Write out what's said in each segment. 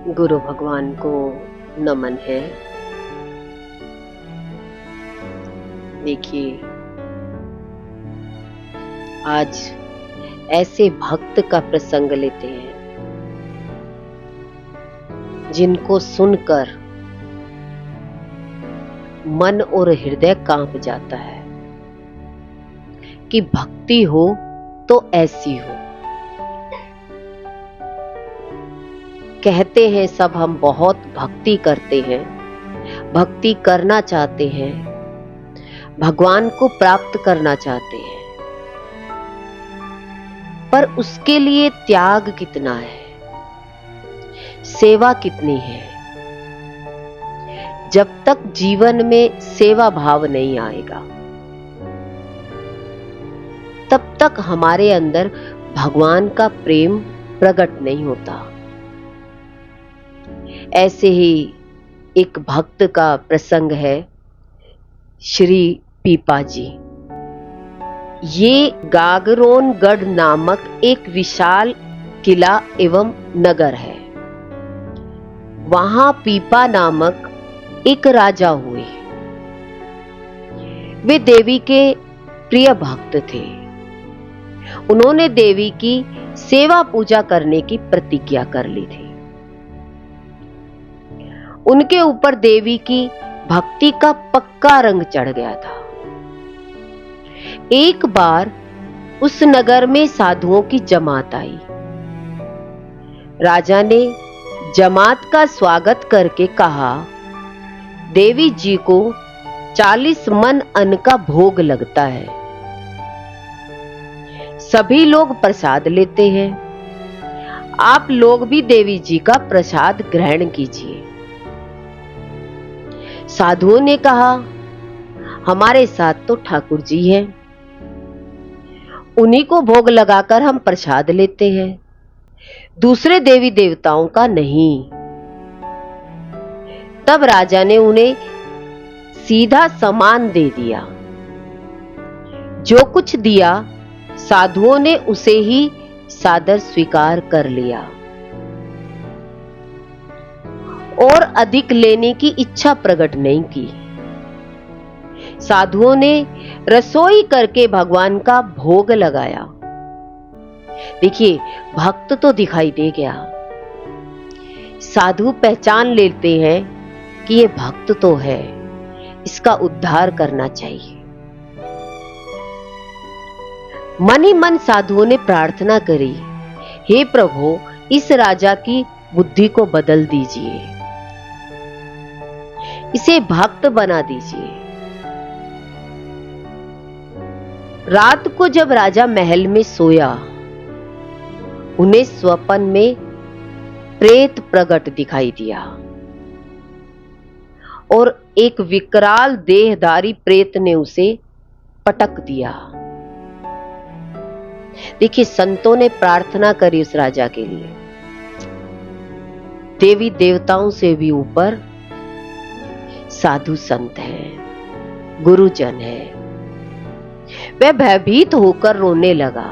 गुरु भगवान को नमन है। देखिए, आज ऐसे भक्त का प्रसंग लेते हैं जिनको सुनकर मन और हृदय कांप जाता है कि भक्ति हो तो ऐसी हो। कहते हैं सब हम बहुत भक्ति करते हैं, भक्ति करना चाहते हैं, भगवान को प्राप्त करना चाहते हैं, पर उसके लिए त्याग कितना है, सेवा कितनी है। जब तक जीवन में सेवा भाव नहीं आएगा तब तक हमारे अंदर भगवान का प्रेम प्रकट नहीं होता। ऐसे ही एक भक्त का प्रसंग है, श्री पीपा जी। ये गागरोनगढ़ नामक एक विशाल किला एवं नगर है। वहां पीपा नामक एक राजा हुए। वे देवी के प्रिय भक्त थे। उन्होंने देवी की सेवा पूजा करने की प्रतिज्ञा कर ली थी। उनके ऊपर देवी की भक्ति का पक्का रंग चढ़ गया था। एक बार उस नगर में साधुओं की जमात आई। राजा ने जमात का स्वागत करके कहा, देवी जी को 40 मन अन्न का भोग लगता है। सभी लोग प्रसाद लेते हैं, आप लोग भी देवी जी का प्रसाद ग्रहण कीजिए। साधुओं ने कहा, हमारे साथ तो ठाकुर जी हैं, उन्हीं को भोग लगाकर हम प्रसाद लेते हैं, दूसरे देवी देवताओं का नहीं। तब राजा ने उन्हें सीधा सामान दे दिया। जो कुछ दिया साधुओं ने उसे ही सादर स्वीकार कर लिया और अधिक लेने की इच्छा प्रकट नहीं की। साधुओं ने रसोई करके भगवान का भोग लगाया। देखिए, भक्त तो दिखाई दे गया, साधु पहचान लेते हैं कि ये भक्त तो है, इसका उद्धार करना चाहिए। मन ही मन साधुओं ने प्रार्थना करी, हे प्रभु, इस राजा की बुद्धि को बदल दीजिए, इसे भक्त बना दीजिए। रात को जब राजा महल में सोया, उन्हें स्वप्न में प्रेत प्रकट दिखाई दिया और एक विकराल देहधारी प्रेत ने उसे पटक दिया। देखिए, संतों ने प्रार्थना करी उस राजा के लिए। देवी देवताओं से भी ऊपर साधु संत हैं, गुरुजन हैं। वह भयभीत होकर रोने लगा।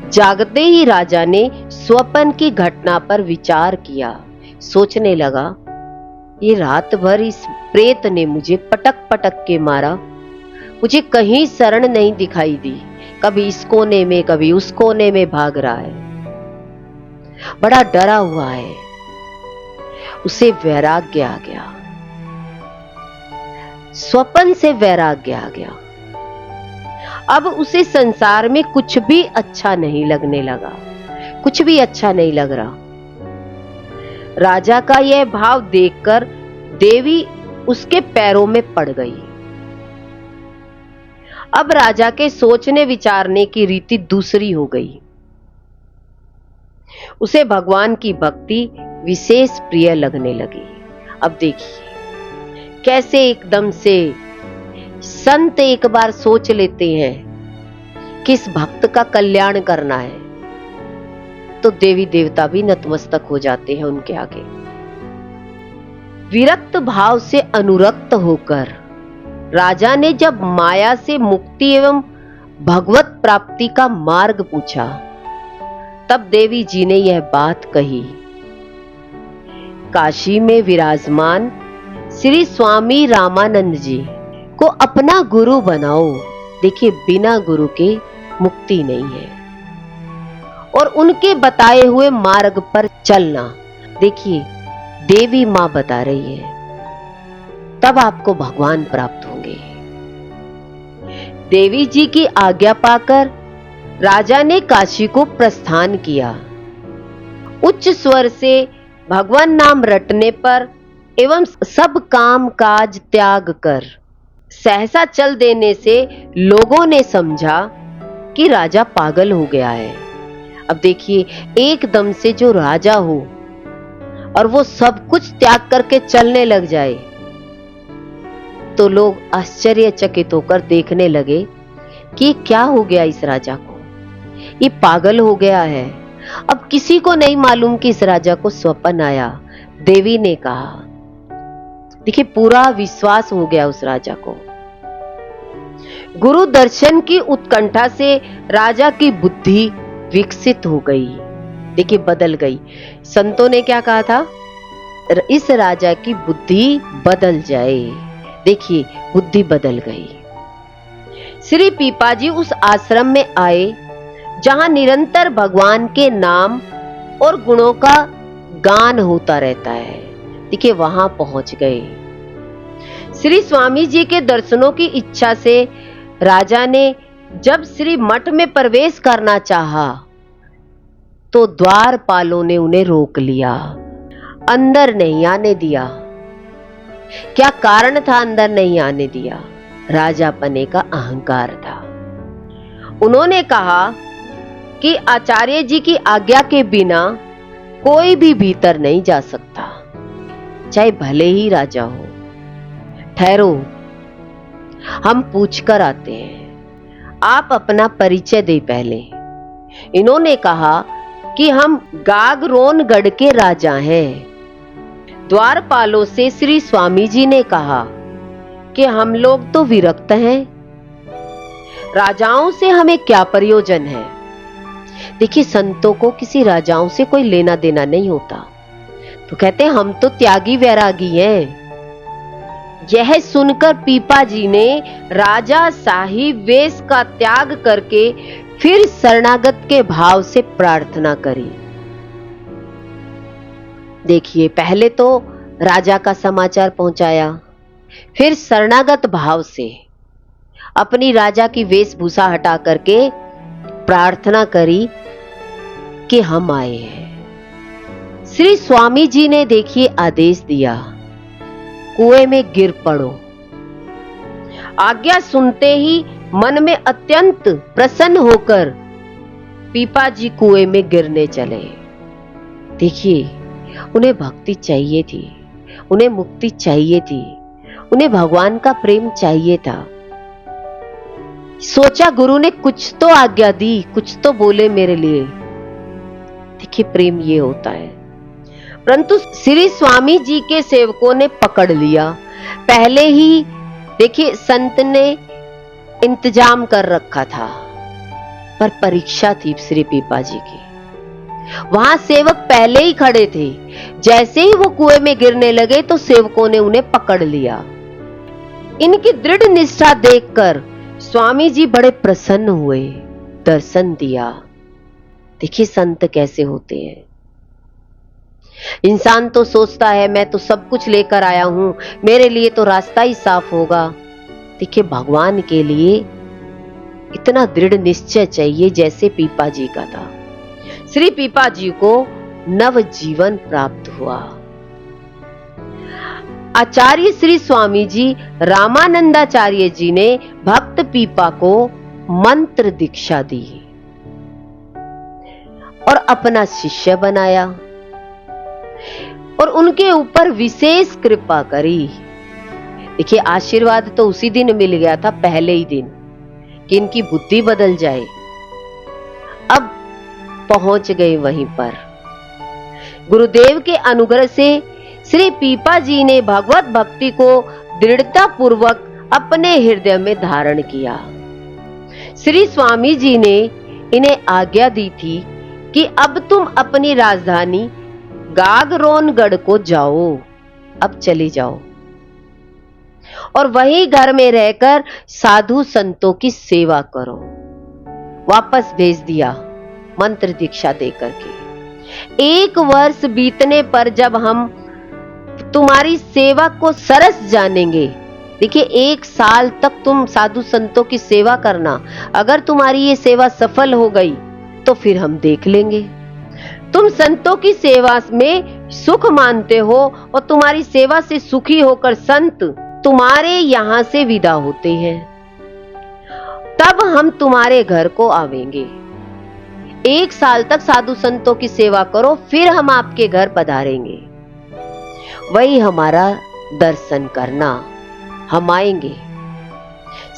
जागते ही राजा ने स्वप्न की घटना पर विचार किया। सोचने लगा, ये रात भर इस प्रेत ने मुझे पटक पटक के मारा, मुझे कहीं शरण नहीं दिखाई दी, कभी इस कोने में कभी उस कोने में भाग रहा है, बड़ा डरा हुआ है। उसे वैराग्य आ गया, स्वप्न से वैराग्य आ गया। अब उसे संसार में कुछ भी अच्छा नहीं लगने लगा, कुछ भी अच्छा नहीं लग रहा। राजा का यह भाव देखकर देवी उसके पैरों में पड़ गई। अब राजा के सोचने विचारने की रीति दूसरी हो गई। उसे भगवान की भक्ति विशेष प्रिय लगने लगी। अब देखिए कैसे एकदम से संत एक बार सोच लेते हैं किस भक्त का कल्याण करना है, तो देवी देवता भी नतमस्तक हो जाते हैं उनके आगे। विरक्त भाव से अनुरक्त होकर राजा ने जब माया से मुक्ति एवं भगवत प्राप्ति का मार्ग पूछा, तब देवी जी ने यह बात कही, काशी में विराजमान श्री स्वामी रामानंद जी को अपना गुरु बनाओ। देखिए, बिना गुरु के मुक्ति नहीं है, और उनके बताए हुए मार्ग पर चलना। देखिए, देवी मां बता रही है, तब आपको भगवान प्राप्त होंगे। देवी जी की आज्ञा पाकर राजा ने काशी को प्रस्थान किया। उच्च स्वर से भगवान नाम रटने पर एवं सब काम काज त्याग कर सहसा चल देने से लोगों ने समझा कि राजा पागल हो गया है। अब देखिए, एकदम से जो राजा हो और वो सब कुछ त्याग करके चलने लग जाए, तो लोग आश्चर्यचकित होकर देखने लगे कि क्या हो गया इस राजा को, ये पागल हो गया है। अब किसी को नहीं मालूम कि इस राजा को स्वप्न आया। देवी ने कहा, देखिए, पूरा विश्वास हो गया उस राजा को। गुरु दर्शन की उत्कंठा से राजा की बुद्धि विकसित हो गई। देखिए, बदल गई। संतों ने क्या कहा था, इस राजा की बुद्धि बदल जाए। देखिए, बुद्धि बदल गई। श्री पीपाजी उस आश्रम में आए जहां निरंतर भगवान के नाम और गुणों का गान होता रहता है। देखिए, वहां पहुंच गए। श्री स्वामी जी के दर्शनों की इच्छा से राजा ने जब श्री मठ में प्रवेश करना चाहा, तो द्वारपालों ने उन्हें रोक लिया, अंदर नहीं आने दिया। क्या कारण था अंदर नहीं आने दिया? राजापने का अहंकार था। उन्होंने कहा कि आचार्य जी की आज्ञा के बिना कोई भी भीतर नहीं जा सकता, चाहे भले ही राजा हो। ठहरो, हम पूछकर आते हैं, आप अपना परिचय दे पहले। इन्होंने कहा कि हम गागरोनगढ़ के राजा हैं। द्वारपालों से श्री स्वामी जी ने कहा कि हम लोग तो विरक्त हैं, राजाओं से हमें क्या प्रयोजन है। देखिए, संतों को किसी राजाओं से कोई लेना देना नहीं होता, तो कहते हैं हम तो त्यागी वैरागी हैं। यह सुनकर पीपा जी ने राजा शाही वेश का त्याग करके फिर शरणागत के भाव से प्रार्थना करी। देखिए, पहले तो राजा का समाचार पहुंचाया, फिर शरणागत भाव से अपनी राजा की वेशभूषा हटा करके प्रार्थना करी कि हम आए हैं। श्री स्वामी जी ने देखिए आदेश दिया, कुएं में गिर पड़ो। आज्ञा सुनते ही मन में अत्यंत प्रसन्न होकर पीपा जी कुएं में गिरने चले। देखिए, उन्हें भक्ति चाहिए थी, उन्हें मुक्ति चाहिए थी, उन्हें भगवान का प्रेम चाहिए था। सोचा गुरु ने कुछ तो आज्ञा दी, कुछ तो बोले मेरे लिए। देखिए, प्रेम ये होता है। परंतु श्री स्वामी जी के सेवकों ने पकड़ लिया। पहले ही देखिए, संत ने इंतजाम कर रखा था, पर परीक्षा थी श्री पीपा जी की। वहां सेवक पहले ही खड़े थे। जैसे ही वो कुएं में गिरने लगे तो सेवकों ने उन्हें पकड़ लिया। इनकी दृढ़ निष्ठा देखकर स्वामी जी बड़े प्रसन्न हुए, दर्शन दिया। देखिए, संत कैसे होते हैं। इंसान तो सोचता है मैं तो सब कुछ लेकर आया हूं, मेरे लिए तो रास्ता ही साफ होगा। देखिए, भगवान के लिए इतना दृढ़ निश्चय चाहिए जैसे पीपा जी का था। श्री पीपा जी को नव जीवन प्राप्त हुआ। आचार्य श्री स्वामी जी रामानंदाचार्य जी ने भक्त पीपा को मंत्र दीक्षा दी और अपना शिष्य बनाया और उनके ऊपर विशेष कृपा करी। देखिए, आशीर्वाद तो उसी दिन मिल गया था, पहले ही दिन, कि इनकी बुद्धि बदल जाए। अब पहुंच गए वहीं पर। गुरुदेव के अनुग्रह से श्री पीपा जी ने भगवत भक्ति को दृढ़ता पूर्वक अपने हृदय में धारण किया। श्री स्वामी जी ने इन्हें आज्ञा दी थी कि अब तुम अपनी राजधानी गागरोनगढ़ को जाओ, अब चले जाओ और वही घर में रहकर साधु संतों की सेवा करो। वापस भेज दिया मंत्र दीक्षा देकर के। 1 वर्ष बीतने पर जब हम तुम्हारी सेवा को सरस जानेंगे, देखिए 1 साल तक तुम साधु संतों की सेवा करना, अगर तुम्हारी ये सेवा सफल हो गई तो फिर हम देख लेंगे। तुम संतों की सेवा में सुख मानते हो और तुम्हारी सेवा से सुखी होकर संत तुम्हारे यहां से विदा होते हैं, तब हम तुम्हारे घर को आवेंगे। 1 साल तक साधु संतों की सेवा करो, फिर हम आपके घर पधारेंगे, वही हमारा दर्शन करना, हम आएंगे।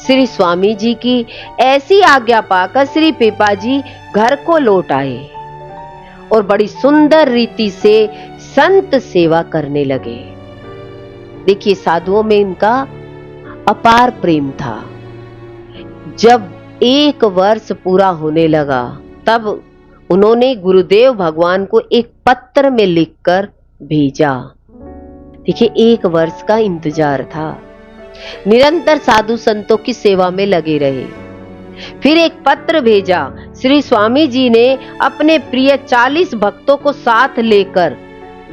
श्री स्वामी जी की ऐसी आज्ञा पाकर श्री पीपाजी घर को लौट आए और बड़ी सुंदर रीति से संत सेवा करने लगे। देखिए साधुओं में इनका अपार प्रेम था। जब 1 वर्ष पूरा होने लगा तब उन्होंने गुरुदेव भगवान को एक पत्र में लिखकर भेजा। देखिए 1 वर्ष का इंतजार था, निरंतर साधु संतों की सेवा में लगे रहे। फिर एक पत्र भेजा। श्री स्वामी जी ने अपने प्रिय 40 भक्तों को साथ लेकर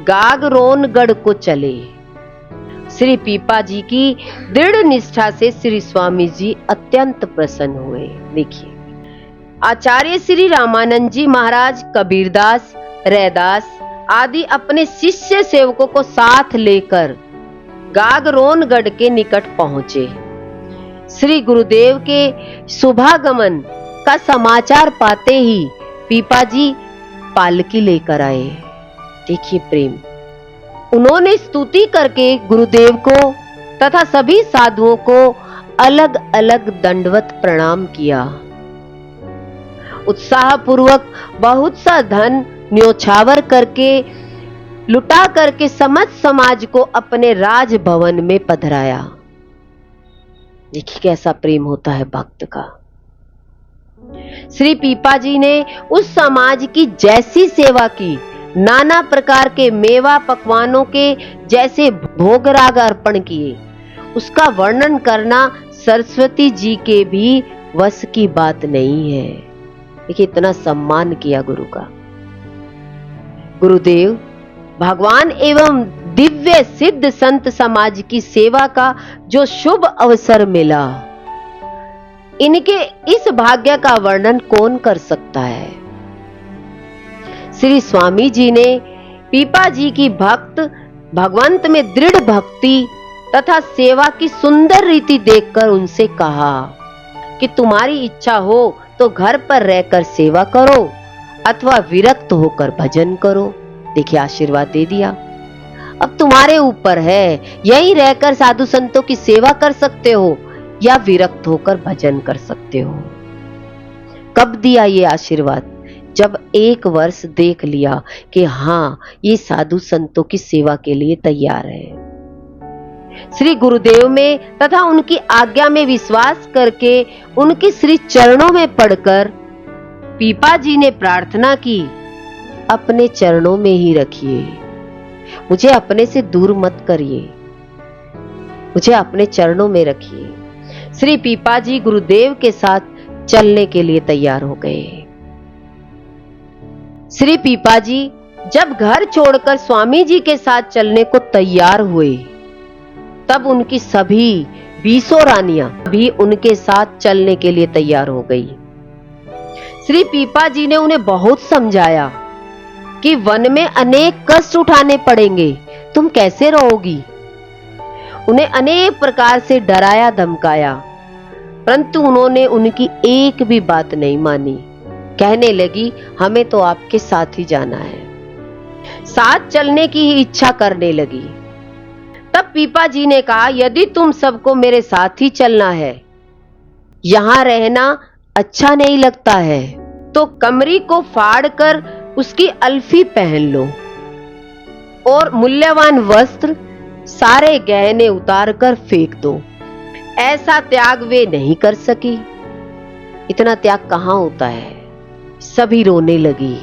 गागरोनगढ़ को चले। श्री पीपा जी की दृढ़ निष्ठा से श्री स्वामी जी अत्यंत प्रसन्न हुए। देखिए आचार्य श्री रामानंद जी महाराज, कबीरदास, रैदास आदि अपने शिष्य सेवकों को साथ लेकर गागरोनगढ़ के निकट पहुंचे। श्री गुरुदेव के शुभागमन का समाचार पाते ही पीपाजी पालकी लेकर आए। देखिए प्रेम, उन्होंने स्तुति करके गुरुदेव को तथा सभी साधुओं को अलग अलग दंडवत प्रणाम किया। उत्साह पूर्वक बहुत सा धन न्योछावर करके लुटा करके समस्त समाज को अपने राजभवन में पधराया। देखिए कैसा प्रेम होता है भक्त का। श्री पीपा जी ने उस समाज की जैसी सेवा की, नाना प्रकार के मेवा पकवानों के जैसे भोगराग अर्पण किए, उसका वर्णन करना सरस्वती जी के भी वश की बात नहीं है। देखिए इतना सम्मान किया गुरु का। गुरुदेव भगवान एवं दिव्य सिद्ध संत समाज की सेवा का जो शुभ अवसर मिला, इनके इस भाग्य का वर्णन कौन कर सकता है। श्री स्वामी जी ने पीपा जी की भक्त भगवंत में दृढ़ भक्ति तथा सेवा की सुंदर रीति देखकर उनसे कहा कि तुम्हारी इच्छा हो तो घर पर रहकर सेवा करो अथवा विरक्त होकर भजन करो। देखिए आशीर्वाद दे दिया। अब तुम्हारे ऊपर है, यहीं रहकर साधु संतों की सेवा कर सकते हो या विरक्त होकर भजन कर सकते हो। कब दिया ये आशीर्वाद? जब 1 वर्ष देख लिया कि हाँ ये साधु संतों की सेवा के लिए तैयार है। श्री गुरुदेव में तथा उनकी आज्ञा में विश्वास करके उनके श्री चरणों में पड़कर पीपा जी ने प्रार्थना की, अपने चरणों में ही रखिए, मुझे अपने से दूर मत करिए, मुझे अपने चरणों में रखिए। श्री पीपा जी गुरुदेव के साथ चलने के लिए तैयार हो गए। श्री पीपा जी जब घर छोड़कर स्वामी जी के साथ चलने को तैयार हुए, तब उनकी सभी 20 रानियां भी उनके साथ चलने के लिए तैयार हो गई। श्री पीपा जी ने उन्हें बहुत समझाया कि वन में अनेक कष्ट उठाने पड़ेंगे, तुम कैसे रहोगी। उन्हें अनेक प्रकार से डराया धमकाया, परंतु उन्होंने उनकी एक भी बात नहीं मानी। कहने लगी हमें तो आपके साथ ही जाना है, साथ चलने की ही इच्छा करने लगी। तब पीपा जी ने कहा यदि तुम सबको मेरे साथ ही चलना है, यहां रहना अच्छा नहीं लगता है, तो कमरी को फाड़कर उसकी अल्फी पहन लो और मूल्यवान वस्त्र सारे गहने उतारकर फेंक दो। ऐसा त्याग वे नहीं कर सकी। इतना त्याग कहां होता है। सभी रोने लगी।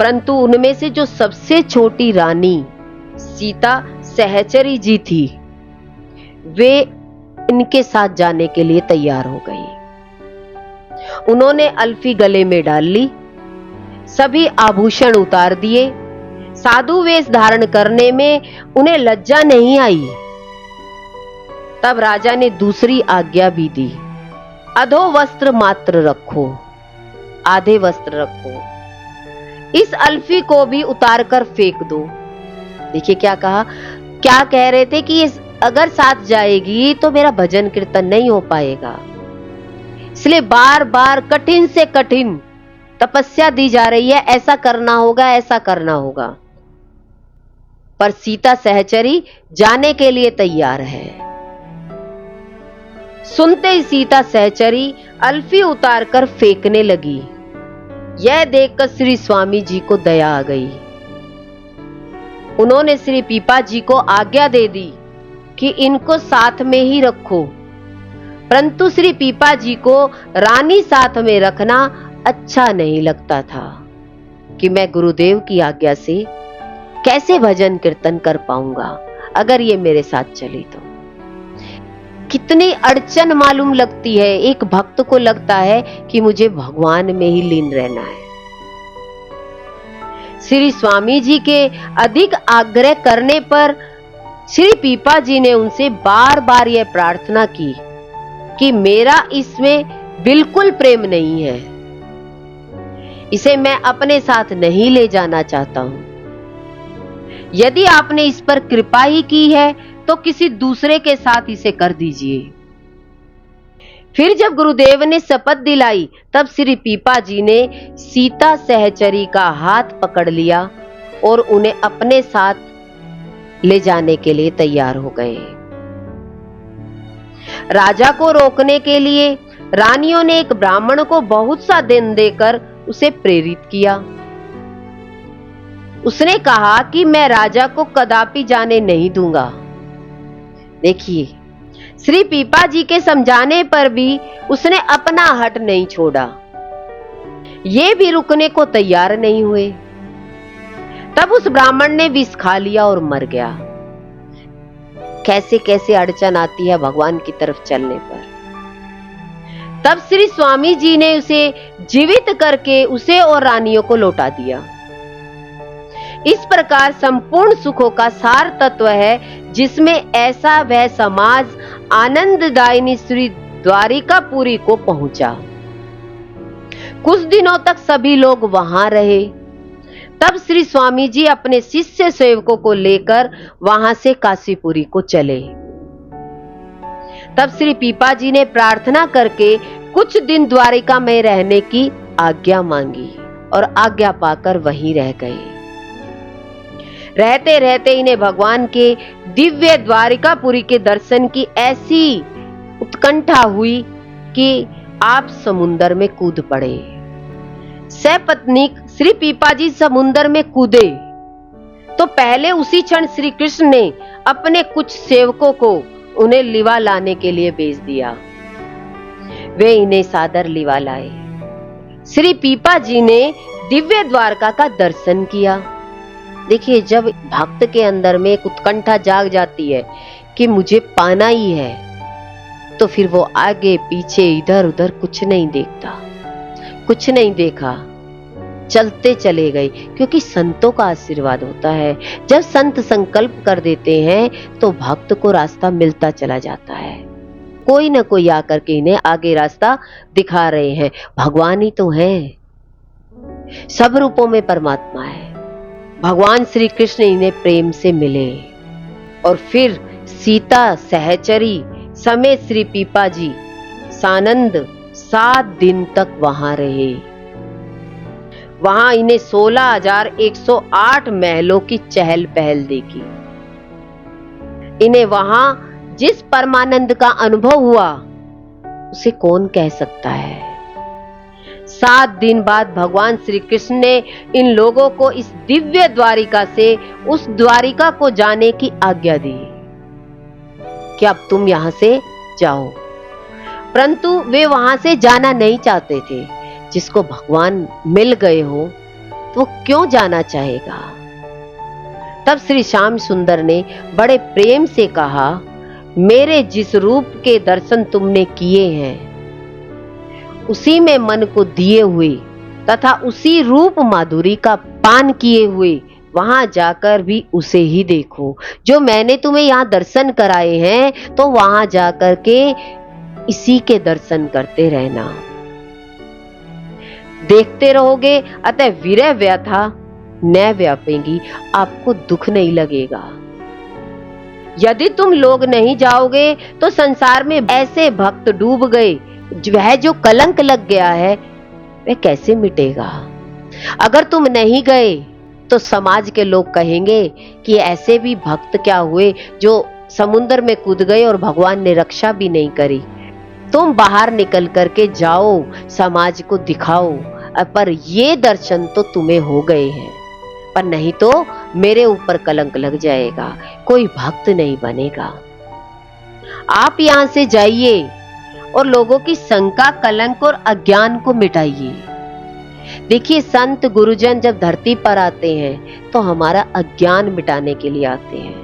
परंतु उनमें से जो सबसे छोटी रानी सीता सहचरी जी थी, वे इनके साथ जाने के लिए तैयार हो गई। उन्होंने अल्फी गले में डाल ली, सभी आभूषण उतार दिए। साधु वेश धारण करने में उन्हें लज्जा नहीं आई। तब राजा ने दूसरी आज्ञा भी दी, अधो वस्त्र मात्र रखो, आधे वस्त्र रखो, इस अल्फी को भी उतार कर फेंक दो। देखिए क्या कहा, क्या कह रहे थे कि अगर साथ जाएगी तो मेरा भजन कीर्तन नहीं हो पाएगा, इसलिए बार बार कठिन से कठिन तपस्या दी जा रही है, ऐसा करना होगा, ऐसा करना होगा। पर सीता सहचरी जाने के लिए तैयार है। सुनते ही सीता सहचरी अल्फी उतार कर फेंकने लगी। यह देखकर श्री स्वामी जी को दया आ गई। उन्होंने श्री पीपा जी को आज्ञा दे दी कि इनको साथ में ही रखो, परंतु श्री पीपा जी को रानी साथ में रखना अच्छा नहीं लगता था कि मैं गुरुदेव की आज्ञा से कैसे भजन कीर्तन कर पाऊंगा अगर ये मेरे साथ चली तो। कितनी अड़चन मालूम लगती है, एक भक्त को लगता है कि मुझे भगवान में ही लीन रहना है। श्री स्वामी जी के अधिक आग्रह करने पर श्री पीपा जी ने उनसे बार बार यह प्रार्थना की कि मेरा इसमें बिल्कुल प्रेम नहीं है, इसे मैं अपने साथ नहीं ले जाना चाहता हूं। यदि आपने इस पर कृपा ही की है तो किसी दूसरे के साथ इसे कर दीजिए। फिर जब गुरुदेव ने शपथ दिलाई, तब श्री पीपा जी ने सीता सहचरी का हाथ पकड़ लिया और उन्हें अपने साथ ले जाने के लिए तैयार हो गए। राजा को रोकने के लिए रानियों ने एक ब्राह्मण को बहुत सा धन देकर उसे प्रेरित किया। उसने कहा कि मैं राजा को कदापि जाने नहीं दूंगा। देखिए, श्री पीपा जी के समझाने पर भी उसने अपना हट नहीं छोड़ा, ये भी रुकने को तैयार नहीं हुए। तब उस ब्राह्मण ने विष खा लिया और मर गया। कैसे कैसे अड़चन आती है भगवान की तरफ चलने पर। तब श्री स्वामी जी ने उसे जीवित करके उसे और रानियों को लौटा दिया। इस प्रकार संपूर्ण सुखों का सार तत्व है, जिसमें ऐसा वह समाज आनंददायिनी श्री द्वारिकापुरी को पहुंचा। कुछ दिनों तक सभी लोग वहां रहे। तब श्री स्वामी जी अपने शिष्य सेवकों को लेकर वहां से काशीपुरी को चले। तब श्री पीपा जी ने प्रार्थना करके कुछ दिन द्वारिका में रहने की आज्ञा मांगी और आज्ञा पाकर वहीं रह गए। रहते रहते इन्हें भगवान के दिव्य द्वारिकापुरी के दर्शन की ऐसी उत्कंठा हुई कि आप समुंदर में कूद पड़े। सपत्नीक श्री पीपा जी समुंदर में कूदे तो पहले उसी क्षण श्री कृष्ण ने अपने कुछ सेवकों को उन्हें लिवा लाने के लिए भेज दिया। वे इन्हें सादर लिवा लाए। श्री पीपा जी ने दिव्य द्वारका का दर्शन किया। देखिए, जब भक्त के अंदर में एक उत्कंठा जाग जाती है कि मुझे पाना ही है, तो फिर वो आगे पीछे इधर उधर कुछ नहीं देखता। कुछ नहीं देखा, चलते चले गए, क्योंकि संतों का आशीर्वाद होता है। जब संत संकल्प कर देते हैं तो भक्त को रास्ता मिलता चला जाता है। कोई न कोई आकर के इन्हें आगे रास्ता दिखा रहे हैं। भगवान ही तो है, सब रूपों में परमात्मा है। भगवान श्री कृष्ण इन्हें प्रेम से मिले और फिर सीता सहचरी समेत श्री पीपा जी सानंद 7 दिन तक वहां रहे। वहां इन्हें 16,108 महलों की चहल पहल देखी। इन्हें वहां जिस परमानंद का अनुभव हुआ उसे कौन कह सकता है। 7 दिन बाद भगवान श्री कृष्ण ने इन लोगों को इस दिव्य द्वारिका से उस द्वारिका को जाने की आज्ञा दी कि अब तुम यहां से जाओ। परंतु वे वहां से जाना नहीं चाहते थे। जिसको भगवान मिल गए हो तो क्यों जाना चाहेगा? तब श्री श्याम सुंदर ने बड़े प्रेम से कहा, मेरे जिस रूप के दर्शन तुमने किए हैं, उसी में मन को दिए हुए तथा उसी रूप माधुरी का पान किए हुए वहां जाकर भी उसे ही देखो। जो मैंने तुम्हें यहाँ दर्शन कराए हैं, तो वहां जाकर के इसी के दर्शन करते रहना। देखते रहोगे, अतः विरह व्यथा न व्यापेगी, आपको दुख नहीं लगेगा। यदि तुम लोग नहीं जाओगे तो संसार में ऐसे भक्त डूब गए, वह जो कलंक लग गया है वह कैसे मिटेगा? अगर तुम नहीं गए तो समाज के लोग कहेंगे कि ऐसे भी भक्त क्या हुए जो समुद्र में कूद गए और भगवान ने रक्षा भी नहीं करी। तुम बाहर निकल करके जाओ, समाज को दिखाओ, पर ये दर्शन तो तुम्हें हो गए हैं, पर नहीं तो मेरे ऊपर कलंक लग जाएगा, कोई भक्त नहीं बनेगा। आप यहां से जाइए और लोगों की शंका, कलंक और अज्ञान को मिटाइए। देखिए, संत गुरुजन जब धरती पर आते हैं तो हमारा अज्ञान मिटाने के लिए आते हैं,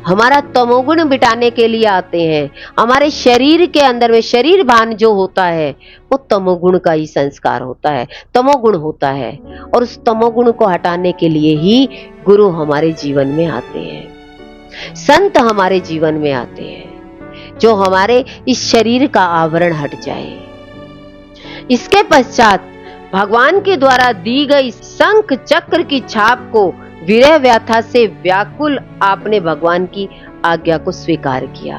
हमारा तमोगुण मिटाने के लिए आते हैं। हमारे शरीर के अंदर में शरीर भान जो होता है वो तमोगुण का ही संस्कार होता है, तमोगुण होता है, और उस तमोगुण को हटाने के लिए ही गुरु हमारे जीवन में आते हैं, संत हमारे जीवन में आते हैं, जो हमारे इस शरीर का आवरण हट जाए। इसके पश्चात भगवान के द्वारा दी गई शंख चक्र की छाप को विरह व्यथा से व्याकुल आपने भगवान की आज्ञा को स्वीकार किया।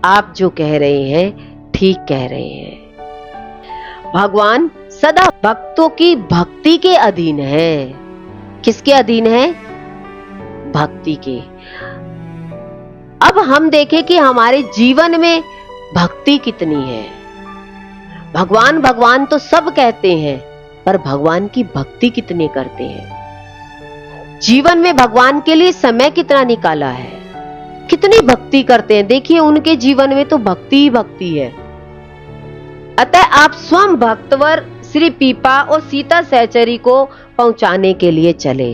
आप जो कह रहे हैं ठीक कह रहे हैं। भगवान सदा भक्तों की भक्ति के अधीन है। किसके अधीन है? भक्ति के। अब हम देखें कि हमारे जीवन में भक्ति कितनी है। भगवान भगवान तो सब कहते हैं, पर भगवान की भक्ति कितने करते हैं? जीवन में भगवान के लिए समय कितना निकाला है, कितनी भक्ति करते हैं। देखिए, उनके जीवन में तो भक्ति ही भक्ति है। अतः आप स्वयं भक्तवर श्री पीपा और सीता सहचरी को पहुंचाने के लिए चले।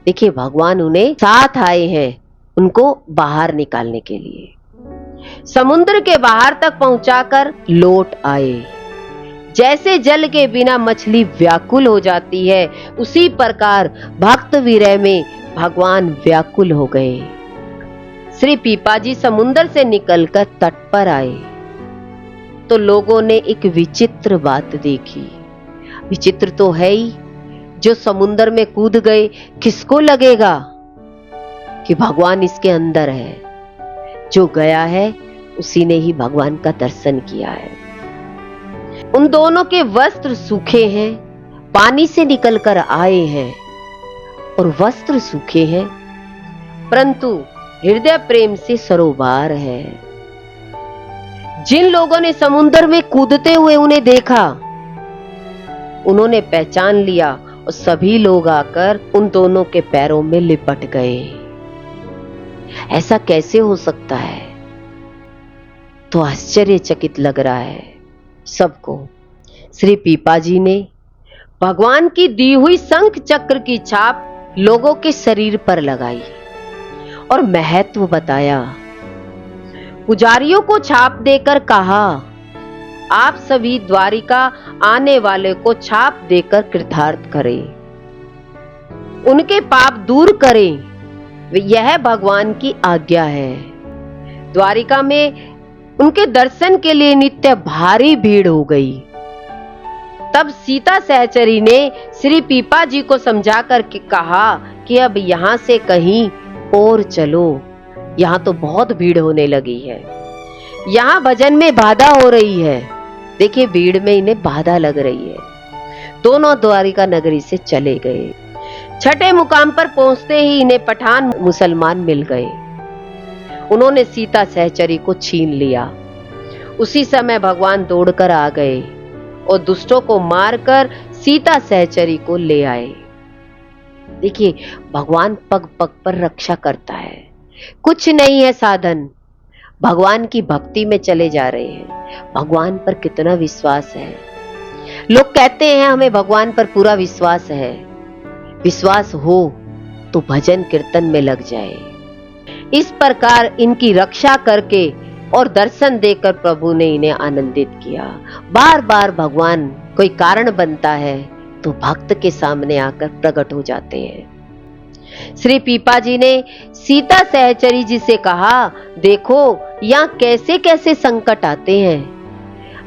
देखिए, भगवान उन्हें साथ आए हैं, उनको बाहर निकालने के लिए। समुद्र के बाहर तक पहुंचाकर लौट आए। जैसे जल के बिना मछली व्याकुल हो जाती है, उसी प्रकार भक्त विरह में भगवान व्याकुल हो गए। श्री पीपाजी समुद्र से निकलकर तट पर आए तो लोगों ने एक विचित्र बात देखी। विचित्र तो है ही, जो समुद्र में कूद गए, किसको लगेगा कि भगवान इसके अंदर है? जो गया है उसी ने ही भगवान का दर्शन किया है। उन दोनों के वस्त्र सूखे हैं, पानी से निकलकर आए हैं और वस्त्र सूखे हैं, परंतु हृदय प्रेम से सरोबार है। जिन लोगों ने समुद्र में कूदते हुए उन्हें देखा, उन्होंने पहचान लिया और सभी लोग आकर उन दोनों के पैरों में लिपट गए। ऐसा कैसे हो सकता है? तो आश्चर्यचकित लग रहा है सबको। श्री पीपाजी ने भगवान की दी हुई शंख चक्र की छाप लोगों के शरीर पर लगाई और महत्व बताया। पुजारियों को छाप देकर कहा, आप सभी द्वारिका आने वाले को छाप देकर कृतार्थ करें, उनके पाप दूर करें, यह भगवान की आज्ञा है। द्वारिका में उनके दर्शन के लिए नित्य भारी भीड़ हो गई। तब सीता सहचरी ने श्री पीपा जी को समझा करके कहा कि अब यहां से कहीं और चलो, यहां तो बहुत भीड़ होने लगी है, यहां भजन में बाधा हो रही है। देखिए, भीड़ में इन्हें बाधा लग रही है। दोनों द्वारिका नगरी से चले गए। छठे मुकाम पर पहुंचते ही इन्हें पठान मुसलमान मिल गए। उन्होंने सीता सहचरी को छीन लिया। उसी समय भगवान दौड़कर आ गए और दुष्टों को मारकर सीता सहचरी को ले आए। देखिए, भगवान पग पग पर रक्षा करता है। कुछ नहीं है साधन, भगवान की भक्ति में चले जा रहे हैं। भगवान पर कितना विश्वास है। लोग कहते हैं हमें भगवान पर पूरा विश्वास है। विश्वास हो तो भजन कीर्तन में लग जाए। इस प्रकार इनकी रक्षा करके और दर्शन देकर प्रभु ने इन्हें आनंदित किया। बार बार भगवान कोई कारण बनता है तो भक्त के सामने आकर प्रकट हो जाते हैं। श्री पीपा जी ने सीता सहचरी जी से कहा, देखो यहाँ कैसे कैसे संकट आते हैं,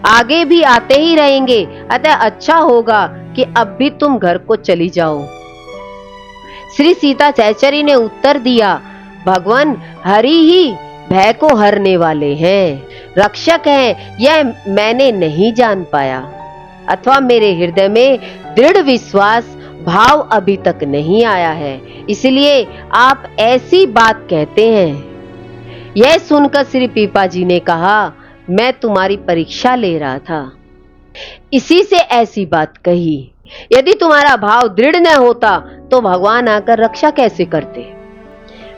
आगे भी आते ही रहेंगे, अतः अच्छा होगा कि अब भी तुम घर को चली जाओ। श्री सीता सहचरी ने उत्तर दिया, भगवान हरि ही भय को हरने वाले हैं, रक्षक हैं, यह मैंने नहीं जान पाया, अथवा मेरे हृदय में दृढ़ विश्वास भाव अभी तक नहीं आया है, इसलिए आप ऐसी बात कहते हैं। यह सुनकर श्री पीपा जी ने कहा, मैं तुम्हारी परीक्षा ले रहा था, इसी से ऐसी बात कही। यदि तुम्हारा भाव दृढ़ न होता तो भगवान आकर रक्षा कैसे करते।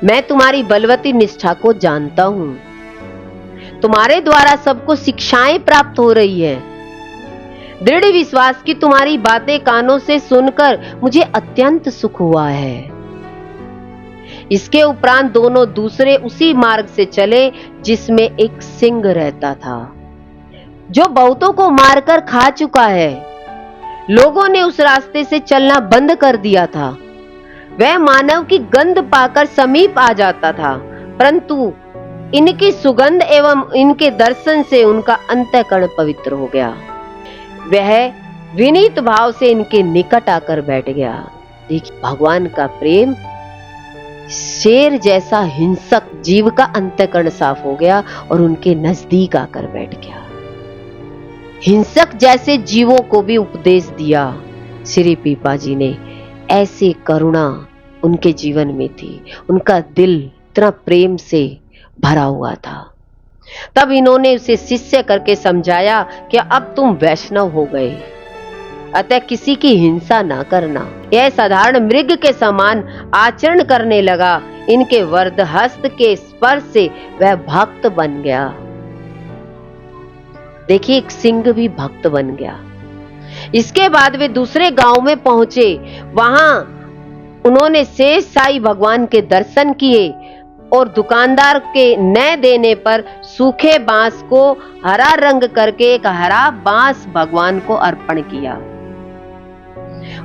मैं तुम्हारी बलवती निष्ठा को जानता हूं, तुम्हारे द्वारा सबको शिक्षाएं प्राप्त हो रही है। दृढ़ विश्वास की तुम्हारी बातें कानों से सुनकर मुझे अत्यंत सुख हुआ है। इसके उपरांत दोनों दूसरे उसी मार्ग से चले जिसमें एक सिंह रहता था, जो बहुतों को मारकर खा चुका है। लोगों ने उस रास्ते से चलना बंद कर दिया था। वह मानव की गंध पाकर समीप आ जाता था, परंतु इनकी सुगंध एवं इनके दर्शन से उनका अंतःकरण पवित्र हो गया। वह विनीत भाव से इनके निकट आकर बैठ गया। देखिए, भगवान का प्रेम शेर जैसा हिंसक जीव का अंतःकरण साफ हो गया और उनके नजदीक आकर बैठ गया। हिंसक जैसे जीवों को भी उपदेश दिया श्री पीपा जी ने। ऐसी करुणा उनके जीवन में थी, उनका दिल इतना प्रेम से भरा हुआ था। तब इन्होंने उसे शिष्य करके समझाया कि अब तुम वैष्णव हो गए, अतः किसी की हिंसा ना करना। यह साधारण मृग के समान आचरण करने लगा। इनके वरद हस्त के स्पर्श से वह भक्त बन गया। देखिए, एक सिंह भी भक्त बन गया। इसके बाद वे दूसरे गांव में पहुंचे। वहां उन्होंने शेष साई भगवान के दर्शन किए और दुकानदार के न देने पर सूखे बांस को हरा रंग करके एक हरा बांस भगवान को अर्पण किया।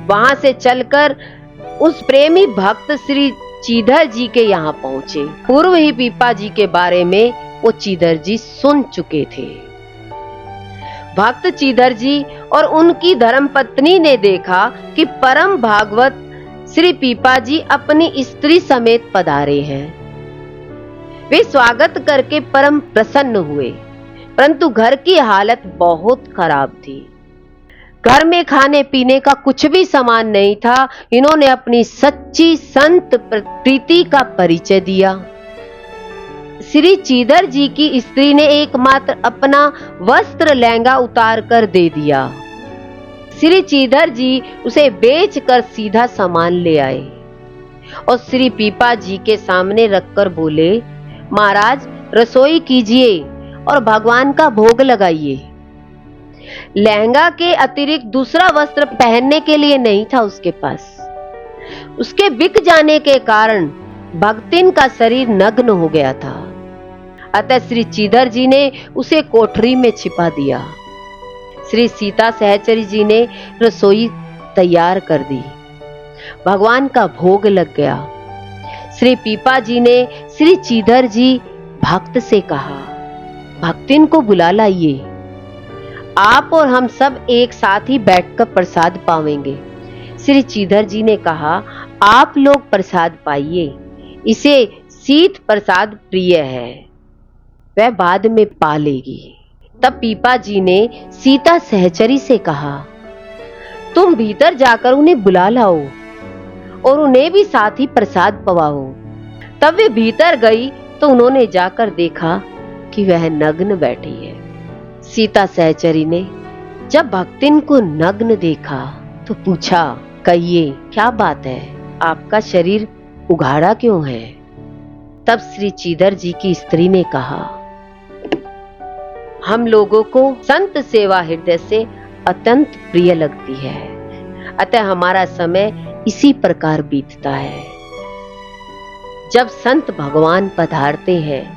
वहां से चलकर उस प्रेमी भक्त श्री चीधर जी के यहाँ पहुंचे। पूर्व ही पीपा जी के बारे में वो चीधर जी सुन चुके थे। भक्त चीधर जी और उनकी धर्मपत्नी ने देखा कि परम भागवत श्री पीपा जी अपनी स्त्री समेत पधारे हैं। वे स्वागत करके परम प्रसन्न हुए, परंतु घर की हालत बहुत खराब थी। घर में खाने पीने का कुछ भी सामान नहीं था। इन्होंने अपनी सच्ची संत प्रीति का परिचय दिया। श्री चीधर जी की स्त्री ने एकमात्र अपना वस्त्र लहंगा उतार कर दे दिया। श्री चीधर जी उसे बेचकर सीधा सामान ले आए और श्री पीपा जी के सामने रखकर बोले, महाराज रसोई कीजिए और भगवान का भोग लगाइए। लहंगा के अतिरिक्त दूसरा वस्त्र पहनने के लिए नहीं था उसके पास। उसके बिक जाने के कारण भक्तिन का शरीर नग्न हो गया था। अतः श्री चीधर जी ने उसे कोठरी में छिपा दिया। श्री सीता सहचरी जी ने रसोई तैयार कर दी। भगवान का भोग लग गया। श्री पीपा जी ने श्री चीधर जी भक्त से कहा, भक्तिन को बुला लाइए, आप और हम सब एक साथ ही बैठकर प्रसाद पावेंगे। श्री चीधर जी ने कहा, आप लोग प्रसाद पाइए, इसे शीत प्रसाद प्रिय है, वह बाद में पा लेगी। तब पीपा जी ने सीता सहचरी से कहा, तुम भीतर जाकर उन्हें बुला लाओ और उन्हें भी साथ ही प्रसाद पवाओ। तब वे भीतर गई तो उन्होंने जाकर देखा कि वह नग्न बैठी है। सीता सहचरी ने जब भक्तिन को नग्न देखा तो पूछा, कहिए क्या बात है, आपका शरीर उघाड़ा क्यों है? तब श्री चीधर जी की स्त्री ने कहा, हम लोगों को संत सेवा हृदय से अत्यंत प्रिय लगती है। अतः हमारा समय इसी प्रकार बीतता है। जब संत भगवान पधारते हैं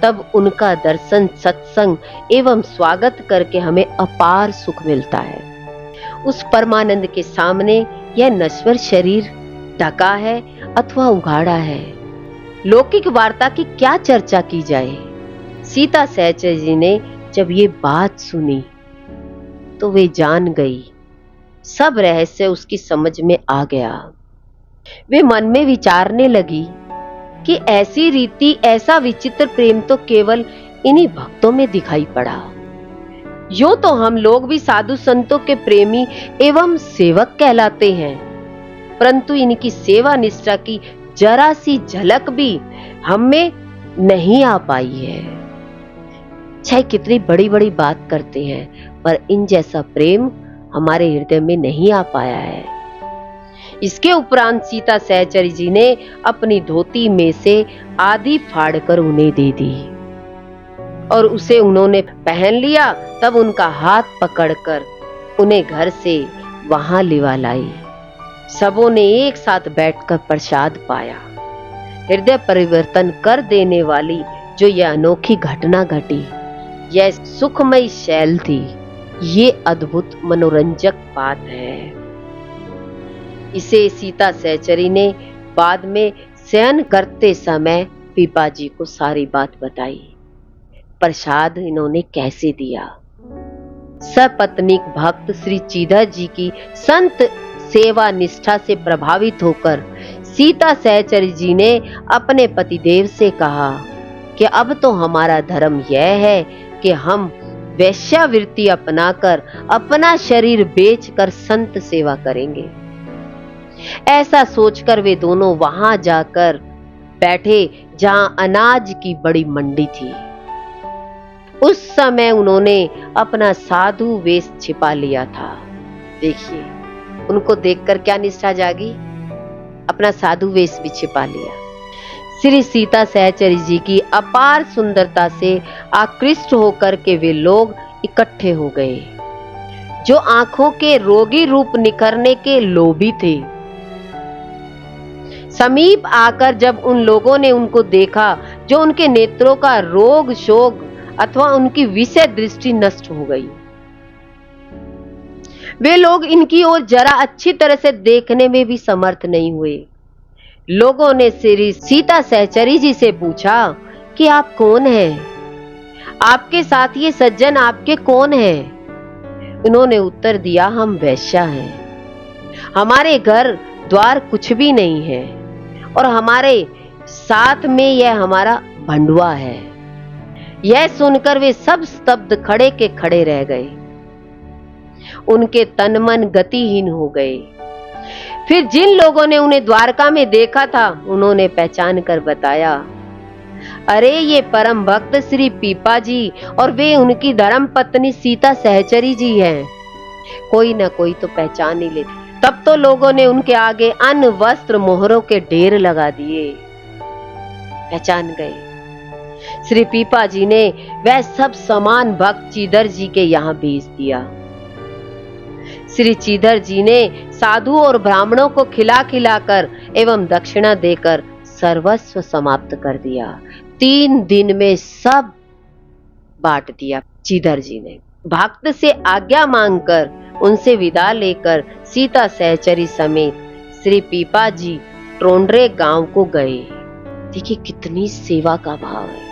तब उनका दर्शन, सत्संग एवं स्वागत करके हमें अपार सुख मिलता है। उस परमानंद के सामने यह नश्वर शरीर ढका है अथवा उघाड़ा है। लौकिक वार्ता की क्या चर्चा की जाए। सीता सहचर जी ने जब ये बात सुनी तो वे जान गई, सब रहस्य उसकी समझ में आ गया। वे मन में विचारने लगी कि ऐसी रीति, ऐसा विचित्र प्रेम तो केवल इन्हीं भक्तों में दिखाई पड़ा। यूं तो हम लोग भी साधु संतों के प्रेमी एवं सेवक कहलाते हैं, परंतु इनकी सेवा निष्ठा की जरा सी झलक भी हम में नहीं आ पाई है। चाहे कितनी बड़ी बड़ी बात करते हैं, पर इन जैसा प्रेम हमारे हृदय में नहीं आ पाया है। इसके उपरांत सीता सहचर जी ने अपनी धोती में से आधी फाड़कर उन्हें दे दी और उसे उन्होंने पहन लिया। तब उनका हाथ पकड़कर उन्हें घर से वहां लिवा लाई। सबों ने एक साथ बैठकर प्रसाद पाया। हृदय परिवर्तन कर देने वाली जो यह अनोखी घटना घटी, यह सुखमयी शैल थी। ये अद्भुत मनोरंजक बात है। इसे सीता सहचरी ने बाद में शयन करते समय पीपा जी को सारी बात बताई। प्रसाद इन्होंने कैसे दिया। सपत्नीक भक्त श्री चीधर जी की संत सेवा निष्ठा से प्रभावित होकर सीता सहचरी जी ने अपने पतिदेव से कहा कि अब तो हमारा धर्म यह है कि हम वैश्यावृत्ति अपनाकर अपना शरीर बेचकर संत सेवा करेंगे। ऐसा सोचकर वे दोनों वहां जाकर बैठे जहां अनाज की बड़ी मंडी थी। उस समय उन्होंने अपना साधु वेश छिपा लिया था। देखिए, उनको देखकर क्या निष्ठा जागी, अपना साधु वेश भी छिपा लिया। श्री सीता सहचरी जी की अपार सुंदरता से आकृष्ट होकर के वे लोग इकट्ठे हो गए, जो आंखों के रोगी रूप निखरने के लोभी थे। समीप आकर जब उन लोगों ने उनको देखा, जो उनके नेत्रों का रोग शोक अथवा उनकी विषय दृष्टि नष्ट हो गई। वे लोग इनकी ओर जरा अच्छी तरह से देखने में भी समर्थ नहीं हुए। लोगों ने श्री सीता सहचरी जी से पूछा कि आप कौन हैं? आपके साथ ये सज्जन आपके कौन हैं? उन्होंने उत्तर दिया, हम वैश्या हैं। हमारे घर द्वार कुछ भी नहीं है और हमारे साथ में यह हमारा भंडुआ है। यह सुनकर वे सब स्तब्ध खड़े के खड़े रह गए। उनके तन मन गतिहीन हो गए। फिर जिन लोगों ने उन्हें द्वारका में देखा था, उन्होंने पहचान कर बताया, अरे ये परम भक्त श्री पीपा जी और वे उनकी धर्म पत्नी सीता सहचरी जी हैं। कोई ना कोई तो पहचान ही लेते। तब तो लोगों ने उनके आगे अन्न वस्त्र मोहरों के ढेर लगा दिए। पहचान गए। श्री पीपा जी ने वह सब सामान भक्त चीधर जी के यहाँ भेज दिया। श्री चीधर जी ने साधु और ब्राह्मणों को खिला खिलाकर एवं दक्षिणा देकर सर्वस्व समाप्त कर दिया। 3 दिन में सब बांट दिया चीधर जी ने। भक्त से आज्ञा मांगकर उनसे विदा लेकर सीता सहचरी समेत श्री पीपा जी ट्रोंडरे गांव को गए। देखिए कितनी सेवा का भाव है।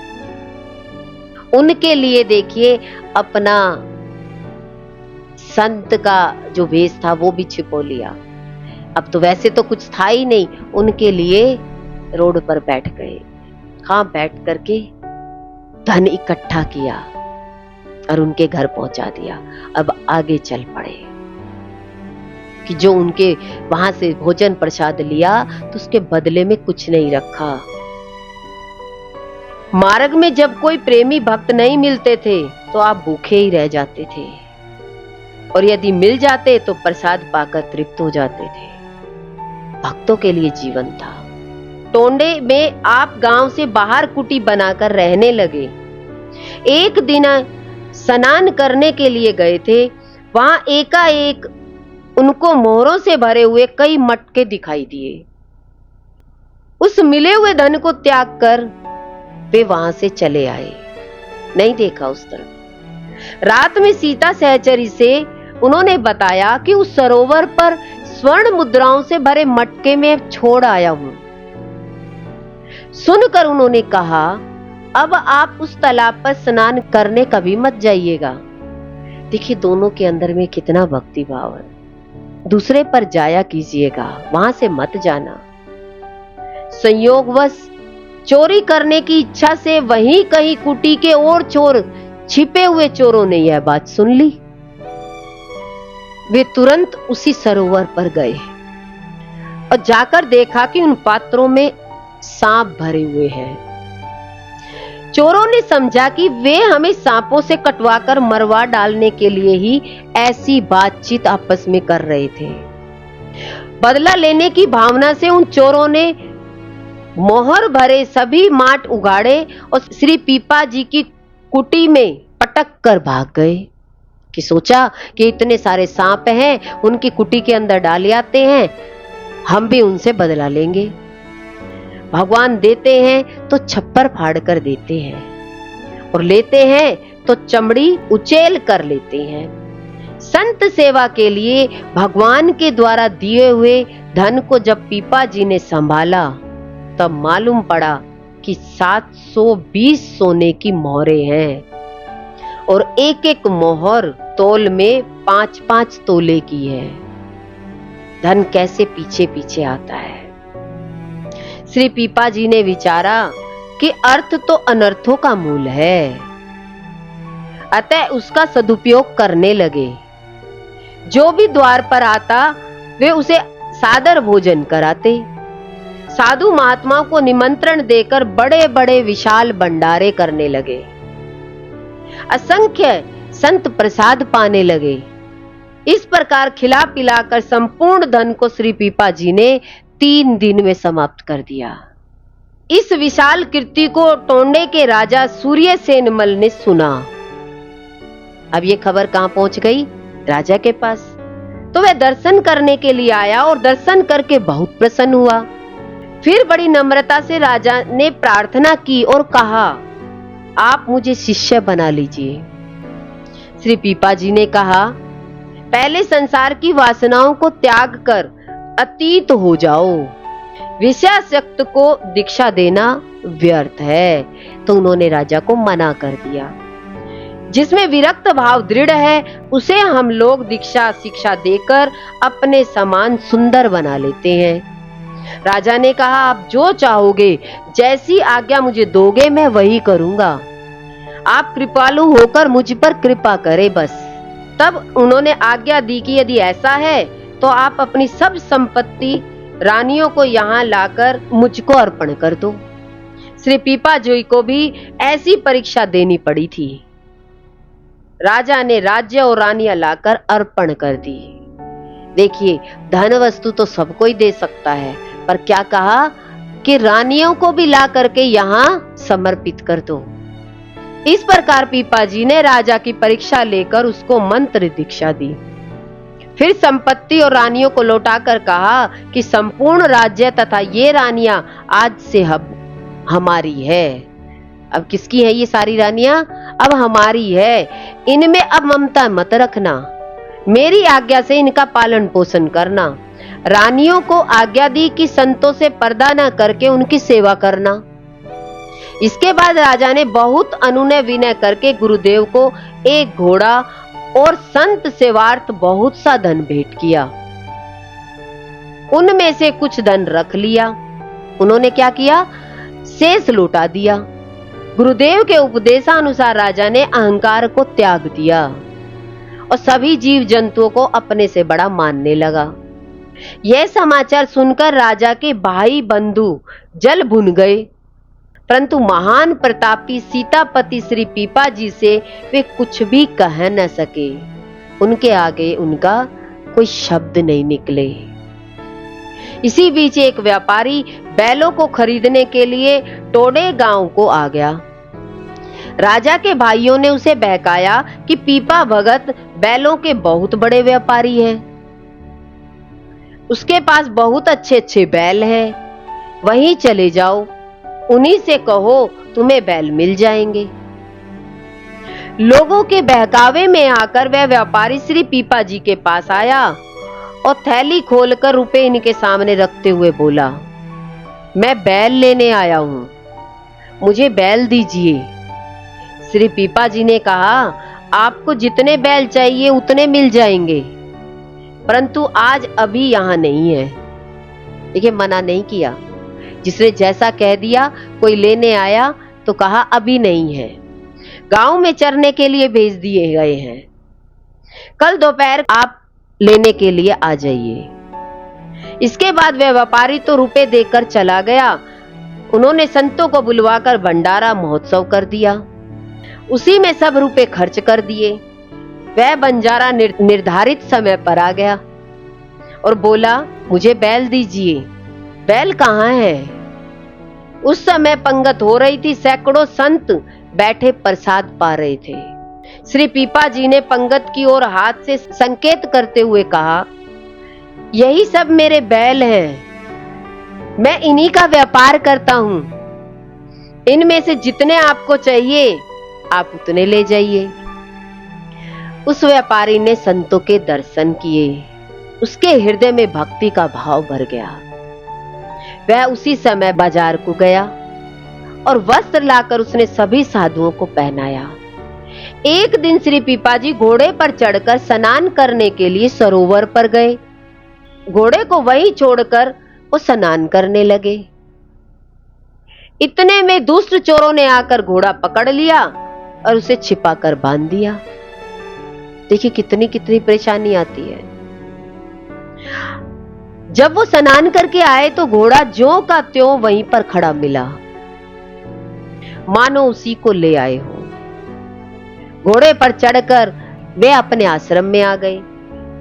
उनके लिए देखिए अपना संत का जो वेश था वो भी छिपो लिया। अब तो वैसे तो कुछ था ही नहीं, उनके लिए रोड पर बैठ गए। हाँ, बैठ करके धन इकट्ठा किया और उनके घर पहुंचा दिया। अब आगे चल पड़े कि जो उनके वहां से भोजन प्रसाद लिया तो उसके बदले में कुछ नहीं रखा। मार्ग में जब कोई प्रेमी भक्त नहीं मिलते थे तो आप भूखे ही रह जाते थे, और यदि मिल जाते तो प्रसाद पाकर तृप्त हो जाते थे। भक्तों के लिए जीवन था। टोंडे में आप गांव से बाहर कुटी बनाकर रहने लगे। एक दिन स्नान करने के लिए गए थे। वहां एकाएक उनको मोहरों से भरे हुए कई मटके दिखाई दिए। उस मिले हुए धन को त्याग कर वे वहां से चले आए, नहीं देखा उस तरफ। रात में सीता सहचरी से उन्होंने बताया कि उस सरोवर पर स्वर्ण मुद्राओं से भरे मटके में छोड़ आया हूं। सुनकर उन्होंने कहा, अब आप उस तालाब पर स्नान करने कभी मत जाइएगा। देखिए दोनों के अंदर में कितना भक्ति भाव है। दूसरे पर जाया कीजिएगा, वहां से मत जाना। संयोगवश चोरी करने की इच्छा से वहीं कहीं कुटी के और चोर छिपे हुए चोरों ने यह बात सुन ली। वे तुरंत उसी सरोवर पर गए और जाकर देखा कि उन पात्रों में सांप भरे हुए हैं। चोरों ने समझा कि वे हमें सांपों से कटवाकर मरवा डालने के लिए ही ऐसी बातचीत आपस में कर रहे थे। बदला लेने की भावना से उन चोरों ने मोहर भरे सभी माट उगाड़े और श्री पीपा जी की कुटी में पटक कर भाग गए। कि सोचा कि इतने सारे सांप हैं, उनकी कुटी के अंदर डाल आते हैं, हम भी उनसे बदला लेंगे। भगवान देते हैं तो छप्पर फाड़ कर देते हैं और लेते हैं तो चमड़ी उचेल कर लेते हैं। संत सेवा के लिए भगवान के द्वारा दिए हुए धन को जब पीपा जी ने संभाला तब मालूम पड़ा कि 720 सोने की मोहरें हैं और एक एक मोहर तोल में 5-5 तोले की है। धन कैसे पीछे पीछे आता है। श्री पीपा जी ने विचारा कि अर्थ तो अनर्थों का मूल है, अतः उसका सदुपयोग करने लगे। जो भी द्वार पर आता वे उसे सादर भोजन कराते। साधु महात्माओं को निमंत्रण देकर बड़े बड़े विशाल भंडारे करने लगे। असंख्य संत प्रसाद पाने लगे। इस प्रकार खिला पिलाकर संपूर्ण धन को श्री पीपा जी ने 3 दिन में समाप्त कर दिया। इस विशाल कीर्ति को टोंडे के राजा सूर्यसेन मल ने सुना। अब ये खबर कहां पहुंच गई? राजा के पास। तो वह दर्शन करने के लिए आया और दर्शन करके बहुत प्रसन्न हुआ। फिर बड़ी नम्रता से राजा ने प्रार्थना की और कहा, आप मुझे शिष्य बना लीजिए। श्री पीपा जी ने कहा, पहले संसार की वासनाओं को त्याग कर अतीत हो जाओ। विषयासक्त को दीक्षा देना व्यर्थ है। तो उन्होंने राजा को मना कर दिया। जिसमें विरक्त भाव दृढ़ है उसे हम लोग दीक्षा शिक्षा देकर अपने समान सुंदर बना लेते हैं। राजा ने कहा, आप जो चाहोगे, जैसी आज्ञा मुझे दोगे मैं वही करूंगा। आप कृपालु होकर मुझ पर कृपा करें बस। तब उन्होंने आज्ञा दी कि यदि ऐसा है तो आप अपनी सब संपत्ति रानियों को यहाँ लाकर मुझको अर्पण कर दो। श्री पीपा जी को भी ऐसी परीक्षा देनी पड़ी थी। राजा ने राज्य और रानियां लाकर अर्पण कर दी। देखिए, धन वस्तु तो सबको ही दे सकता है, पर क्या कहा कि रानियों को भी ला करके यहाँ समर्पित कर दो। इस प्रकार पीपा जी ने राजा की परीक्षा लेकर उसको मंत्र दीक्षा दी। फिर संपत्ति और रानियों को लौटाकर कहा कि संपूर्ण राज्य तथा ये रानियां आज से हमारी है। अब किसकी है ये सारी रानियां? अब हमारी है। इनमें अब ममता मत रखना, मेरी आज्ञा से इनका पालन पोषण करना। रानियों को आज्ञा दी कि संतों से पर्दा न करके उनकी सेवा करना। इसके बाद राजा ने बहुत अनुनय विनय करके गुरुदेव को एक घोड़ा और संत सेवार्थ बहुत सा धन भेंट किया। उनमें से कुछ धन रख लिया। उन्होंने क्या किया? शेष लौटा दिया। गुरुदेव के उपदेशानुसार राजा ने अहंकार को त्याग दिया और सभी जीव जंतुओं को अपने से बड़ा मानने लगा। यह समाचार सुनकर राजा के भाई बंधु जल भुन गए, परंतु महान प्रतापी सीतापति श्री पीपा जी से वे कुछ भी कह न सके। उनके आगे उनका कोई शब्द नहीं निकले। इसी बीच एक व्यापारी बैलों को खरीदने के लिए टोडे गांव को आ गया। राजा के भाइयों ने उसे बहकाया कि पीपा भगत बैलों के बहुत बड़े व्यापारी हैं। उसके पास बहुत अच्छे अच्छे बैल हैं। वहीं चले जाओ, उन्हीं से कहो तुम्हें बैल मिल जाएंगे। लोगों के बहकावे में आकर वह व्यापारी श्री पीपा जी के पास आया और थैली खोलकर रुपए इनके सामने रखते हुए बोला, मैं बैल लेने आया हूं, मुझे बैल दीजिए। श्री पीपा जी ने कहा, आपको जितने बैल चाहिए उतने मिल जाएंगे, परंतु आज अभी यहां नहीं है। देखिए, मना नहीं किया। जिसने जैसा कह दिया, कोई लेने आया तो कहा अभी नहीं है, गांव में चरने के लिए भेज दिए गए हैं, कल दोपहर आप लेने के लिए आ जाइए। इसके बाद वह व्यापारी तो रुपए देकर चला गया। उन्होंने संतों को बुलवाकर भंडारा महोत्सव कर दिया। उसी में सब रुपए खर्च कर दिए। वह बंजारा निर्धारित समय पर आ गया और बोला, मुझे बैल दीजिए। बैल कहाँ है? उस समय पंगत हो रही थी, सैकड़ों संत बैठे प्रसाद पा रहे थे। श्री पीपा जी ने पंगत की ओर हाथ से संकेत करते हुए कहा, यही सब मेरे बैल हैं, मैं इन्हीं का व्यापार करता हूं, इनमें से जितने आपको चाहिए आप उतने ले जाइए। उस व्यापारी ने संतों के दर्शन किए। उसके हृदय में भक्ति का भाव भर गया। वह उसी समय बाजार को गया और वस्त्र लाकर उसने सभी साधुओं को पहनाया। एक दिन श्री पीपा जी घोड़े पर चढ़कर स्नान करने के लिए सरोवर पर गए। घोड़े को वहीं छोड़कर वो स्नान करने लगे। इतने में दुष्ट चोरों ने आकर घोड़ा पकड़ लिया और उसे छिपाकर बांध दिया। देखिए, कितनी कितनी परेशानी आती है। जब वो स्नान करके आए तो घोड़ा ज्यों का त्यों वहीं पर खड़ा मिला, मानो उसी को ले आए हो। घोड़े पर चढ़कर वे अपने आश्रम में आ गए।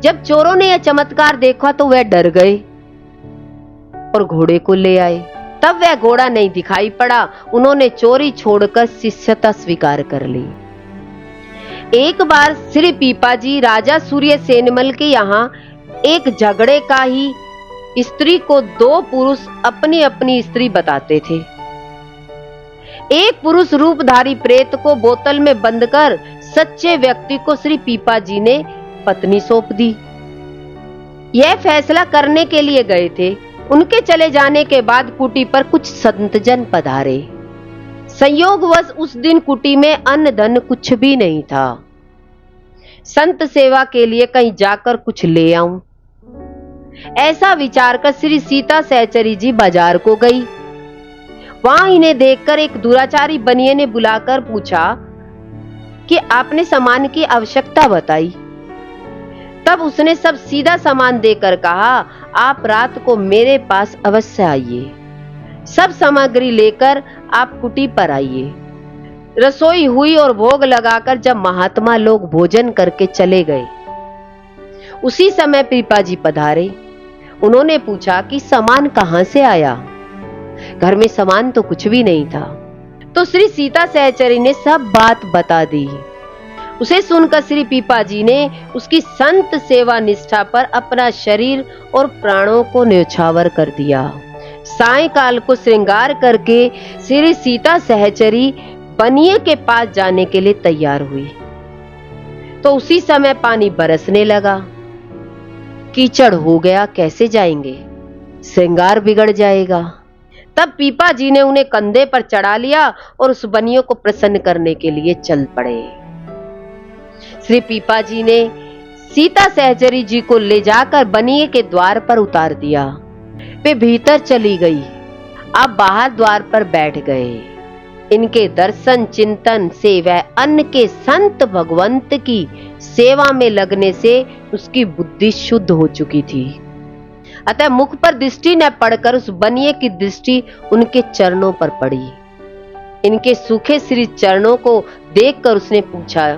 जब चोरों ने यह चमत्कार देखा तो वह डर गए और घोड़े को ले आए। तब वह घोड़ा नहीं दिखाई पड़ा। उन्होंने चोरी छोड़कर शिष्यता स्वीकार कर ली। एक बार श्री पीपा जी राजा सूर्य सेनमल के यहाँ एक झगड़े का ही स्त्री को दो पुरुष अपनी अपनी स्त्री बताते थे। एक पुरुष रूपधारी प्रेत को बोतल में बंद कर सच्चे व्यक्ति को श्री पीपा जी ने पत्नी सौंप दी। यह फैसला करने के लिए गए थे। उनके चले जाने के बाद कुटी पर कुछ संतजन पधारे। संयोगवश उस दिन कुटी में अन्न धन कुछ भी नहीं था। संत सेवा के लिए कहीं जाकर कुछ ले आऊं, ऐसा विचार कर श्री सीता सहचरी जी बाजार को गई। वहां इन्हें देखकर एक दुराचारी बनिए ने बुलाकर पूछा कि आपने सामान की आवश्यकता बताई। तब उसने सब सीधा सामान देकर कहा, आप रात को मेरे पास अवश्य आइए, सब सामग्री लेकर आप कुटी पर आइए। रसोई हुई और भोग लगाकर जब महात्मा लोग भोजन करके चले गए, उसी समय पीपा जी पधारे। उन्होंने पूछा कि सामान कहां से आया? घर में सामान तो कुछ भी नहीं था। तो श्री सीता सहचरी ने सब बात बता दी। उसे सुनकर श्री पीपा जी ने उसकी संत सेवा निष्ठा पर अपना शरीर और प्राणों को न्यौछावर कर दिया। सायंकाल को श्रृंगार करके श्री सीता सहचरी बनिए के पास जाने के लिए तैयार हुई तो उसी समय पानी बरसने लगा। कीचड़ हो गया, कैसे जाएंगे? श्रृंगार बिगड़ जाएगा। तब पीपा जी ने उन्हें कंधे पर चढ़ा लिया और उस बनियों को प्रसन्न करने के लिए चल पड़े। श्री पीपा जी ने सीता सहचरी जी को ले जाकर बनिए के द्वार पर उतार दिया। वे भीतर चली गई। अब बाहर द्वार पर बैठ गए। इनके दर्शन चिंतन से वह अन्न के संत भगवंत की सेवा में लगने से उसकी बुद्धि शुद्ध हो चुकी थी। अतः मुख पर दृष्टि न पड़कर उस बनिए की दृष्टि उनके चरणों पर पड़ी। इनके सूखे श्री चरणों को देखकर उसने पूछा,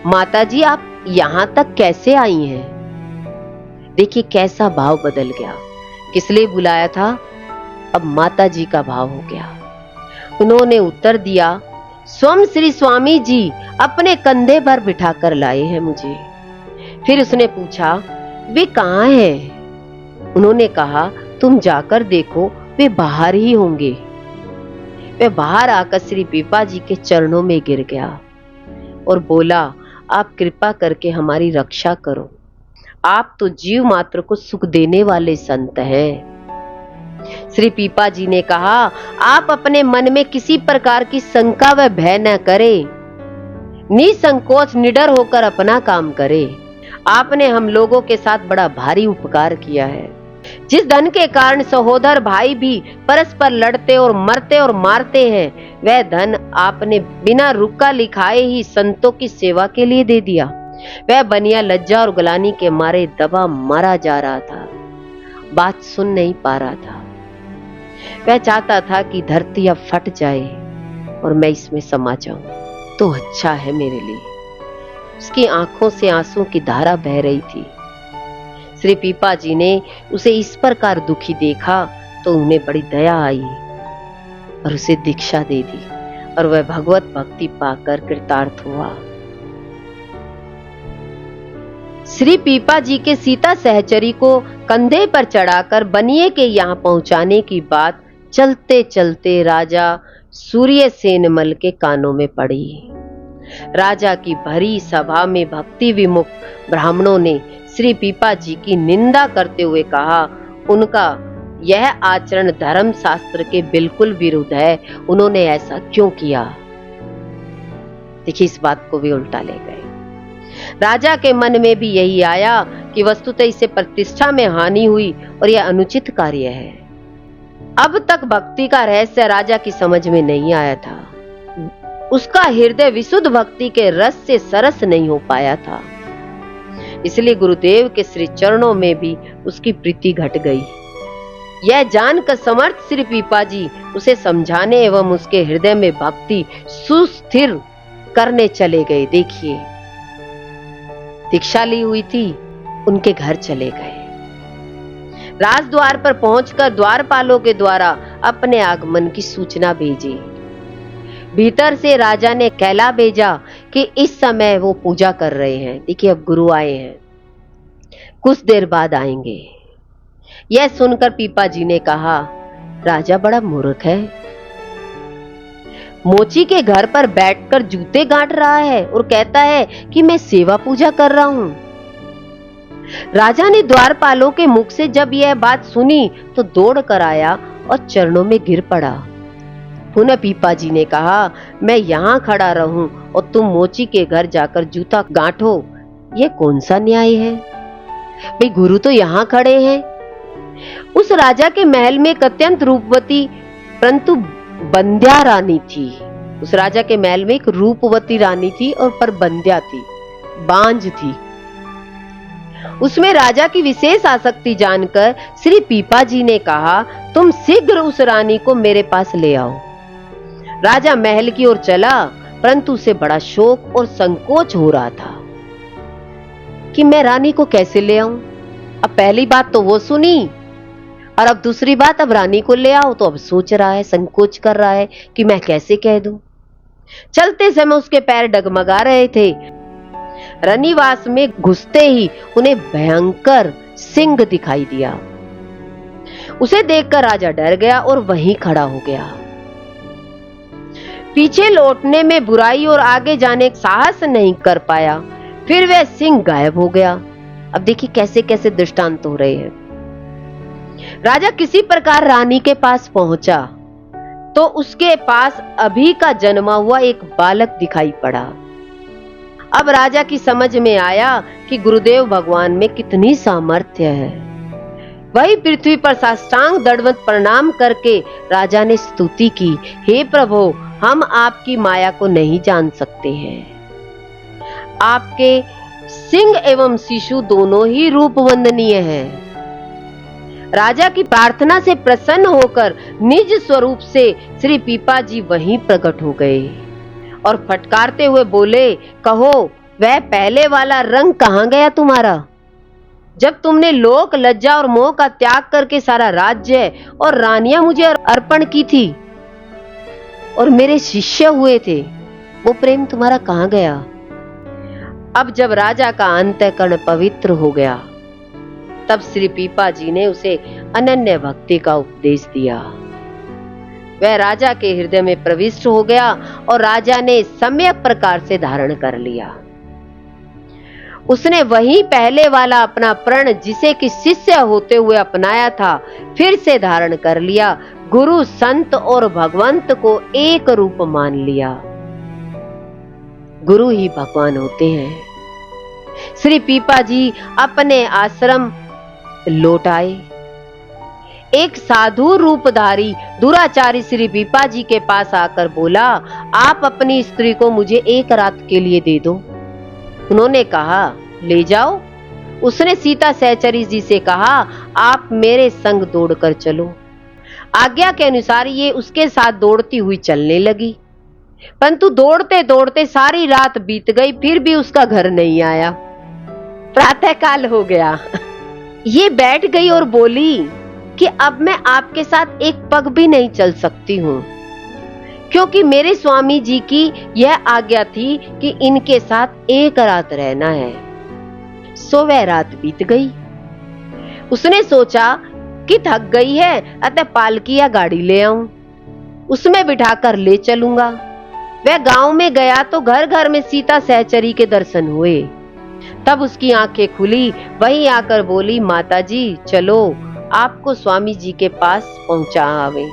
माता जी आप यहां तक कैसे आई हैं? देखिए कैसा भाव बदल गया। किस लिए बुलाया था, अब माता जी का भाव हो गया। उन्होंने उत्तर दिया, स्वयं श्री स्वामी जी अपने कंधे पर बिठाकर लाए हैं मुझे। फिर उसने पूछा, वे कहाँ हैं? उन्होंने कहा, तुम जाकर देखो, वे बाहर ही होंगे। वह बाहर आकर श्री पीपा जी के चरणों में गिर गया और बोला, आप कृपा करके हमारी रक्षा करो। आप तो जीव मात्र को सुख देने वाले संत हैं। श्री पीपा जी ने कहा, आप अपने मन में किसी प्रकार की शंका व भय न करें, निसंकोच निडर होकर अपना काम करें। आपने हम लोगों के साथ बड़ा भारी उपकार किया है। जिस धन के कारण सहोदर भाई भी परस्पर लड़ते और मरते और मारते हैं, वह धन आपने बिना रुका लिखाए ही संतों की सेवा के लिए दे दिया। वह बनिया लज्जा और ग्लानि के मारे दबा मारा जा रहा था, बात सुन नहीं पा रहा था। वह चाहता था कि धरती अब फट जाए और मैं इसमें समा जाऊं, तो अच्छा है मेरे लिए। उसकी आंखों से आंसू की धारा बह रही थी। श्री पीपा जी ने उसे इस प्रकार दुखी देखा तो उन्हें बड़ी दया आई और उसे दीक्षा दे दी और वह भगवत भक्ति पाकर कृतार्थ हुआ। श्री पीपा जी के सीता सहचरी को कंधे पर चढ़ाकर बनिए के यहाँ पहुंचाने की बात चलते चलते राजा सूर्यसेनमल के कानों में पड़ी। राजा की भरी सभा में भक्ति विमुख ब्राह्मणों ने श्री पीपा जी की निंदा करते हुए कहा, उनका यह आचरण धर्म शास्त्र के बिल्कुल विरुद्ध है, उन्होंने ऐसा क्यों किया? देखिए, इस बात को भी उल्टा ले गए। राजा के मन में भी यही आया कि वस्तुतः इससे प्रतिष्ठा में हानि हुई और यह अनुचित कार्य है। अब तक भक्ति का रहस्य राजा की समझ में नहीं आया था। उसका हृदय विशुद्ध भक्ति के रस से सरस नहीं हो पाया था, इसलिए गुरुदेव के श्री चरणों में भी उसकी प्रीति घट गई। यह जानकर समर्थ श्री पीपा जी उसे समझाने एवं उसके हृदय में भक्ति सुस्थिर करने चले गए। देखिए, दीक्षा ली हुई थी, उनके घर चले गए। राजद्वार पर पहुंचकर द्वारपालों के द्वारा अपने आगमन की सूचना भेजी। भीतर से राजा ने कहला भेजा कि इस समय वो पूजा कर रहे हैं। देखिए, अब गुरु आए हैं, कुछ देर बाद आएंगे। यह सुनकर पीपा जी ने कहा, राजा बड़ा मूर्ख है, मोची के घर पर बैठकर जूते गांठ रहा है और कहता है कि मैं सेवा पूजा कर रहा हूं। राजा ने द्वारपालों के मुख से जब यह बात सुनी तो दौड़ कर आया और चरणों में गिर पड़ा। पुनः पीपा जी ने कहा, मैं यहां खड़ा रहूं और तुम मोची के घर जाकर जूता गांठो, यह कौन सा न्याय है? भाई, गुरु तो यहां खड़े हैं। उस राजा के महल में एक अत्यंत रूपवती परंतु बंध्या रानी थी। उस राजा के महल में एक रूपवती रानी थी और पर बंध्या थी, बांझ थी। उसमें राजा की विशेष आसक्ति जानकर श्री पीपा जी ने कहा, तुम शीघ्र उस रानी को मेरे पास ले आओ। राजा महल की ओर चला, परंतु उसे बड़ा शोक और संकोच हो रहा था कि मैं रानी को कैसे ले आऊं। अब पहली बात तो वो सुनी और अब दूसरी बात, अब रानी को ले आओ, तो अब सोच रहा है, संकोच कर रहा है कि मैं कैसे कह दूं। चलते समय उसके पैर डगमगा रहे थे। रनिवास में घुसते ही उन्हें भयंकर सिंह दिखाई दिया। उसे देखकर राजा डर गया और वहीं खड़ा हो गया। पीछे लौटने में बुराई और आगे जाने का साहस नहीं कर पाया। फिर वह सिंह गायब हो गया। अब देखिए कैसे कैसे दृष्टांत हो रहे हैं। राजा किसी प्रकार रानी के पास पहुंचा तो उसके पास अभी का जन्मा हुआ एक बालक दिखाई पड़ा। अब राजा की समझ में आया कि गुरुदेव भगवान में कितनी सामर्थ्य है। वही पृथ्वी पर साष्टांग दंडवत प्रणाम करके राजा ने स्तुति की, हे प्रभु, हम आपकी माया को नहीं जान सकते हैं। आपके सिंह एवं शिशु दोनों ही रूप वंदनीय हैं। राजा की प्रार्थना से प्रसन्न होकर निज स्वरूप से श्री पीपा जी वहीं प्रकट हो गए और फटकारते हुए बोले, कहो वह पहले वाला रंग कहां गया तुम्हारा, जब तुमने लोक लज्जा और मोह का त्याग करके सारा राज्य और रानियां मुझे अर्पण की थी और मेरे शिष्य हुए थे, वो प्रेम तुम्हारा कहां गया? अब जब राजा का अंतःकरण पवित्र हो गया, तब श्री पीपा जी ने उसे अनन्य भक्ति का उपदेश दिया। वह राजा के हृदय में प्रविष्ट हो गया और राजा ने सम्यक प्रकार से धारण कर लिया। उसने वही पहले वाला अपना प्रण, जिसे कि शिष्य होते हुए अपनाया था, फिर से धारण कर लिया। गुरु, संत और भगवंत को एक रूप मान लिया। गुरु ही भगवान होते हैं। श्री पीपा जी अपने आश्रम लौट आए। एक साधु रूपधारी दुराचारी श्री पीपा जी के पास आकर बोला, आप अपनी स्त्री को मुझे एक रात के लिए दे दो। उन्होंने कहा, ले जाओ। उसने सीता सहचरी जी से कहा, आप मेरे संग दौड़कर चलो। आज्ञा के अनुसार ये उसके साथ दौड़ती हुई चलने लगी, परंतु दौड़ते दौड़ते सारी रात बीत गई, फिर भी उसका घर नहीं आया। प्रातःकाल हो गया। ये बैठ गई और बोली कि अब मैं आपके साथ एक पग भी नहीं चल सकती हूँ, क्योंकि मेरे स्वामी जी की यह आज्ञा थी कि इनके साथ एक रात रहना है। सो वह रात बीत गई। उसने सोचा कि थक गई है, अतः पालकी या गाड़ी ले आऊं, उसमें बिठाकर ले चलूंगा। वह गांव में गया तो घर घर में सीता सहचरी के दर्शन हुए। तब उसकी आंखें खुली, वहीं आकर बोली, माता जी चलो, आपको स्वामी जी के पास पहुंचा आवे।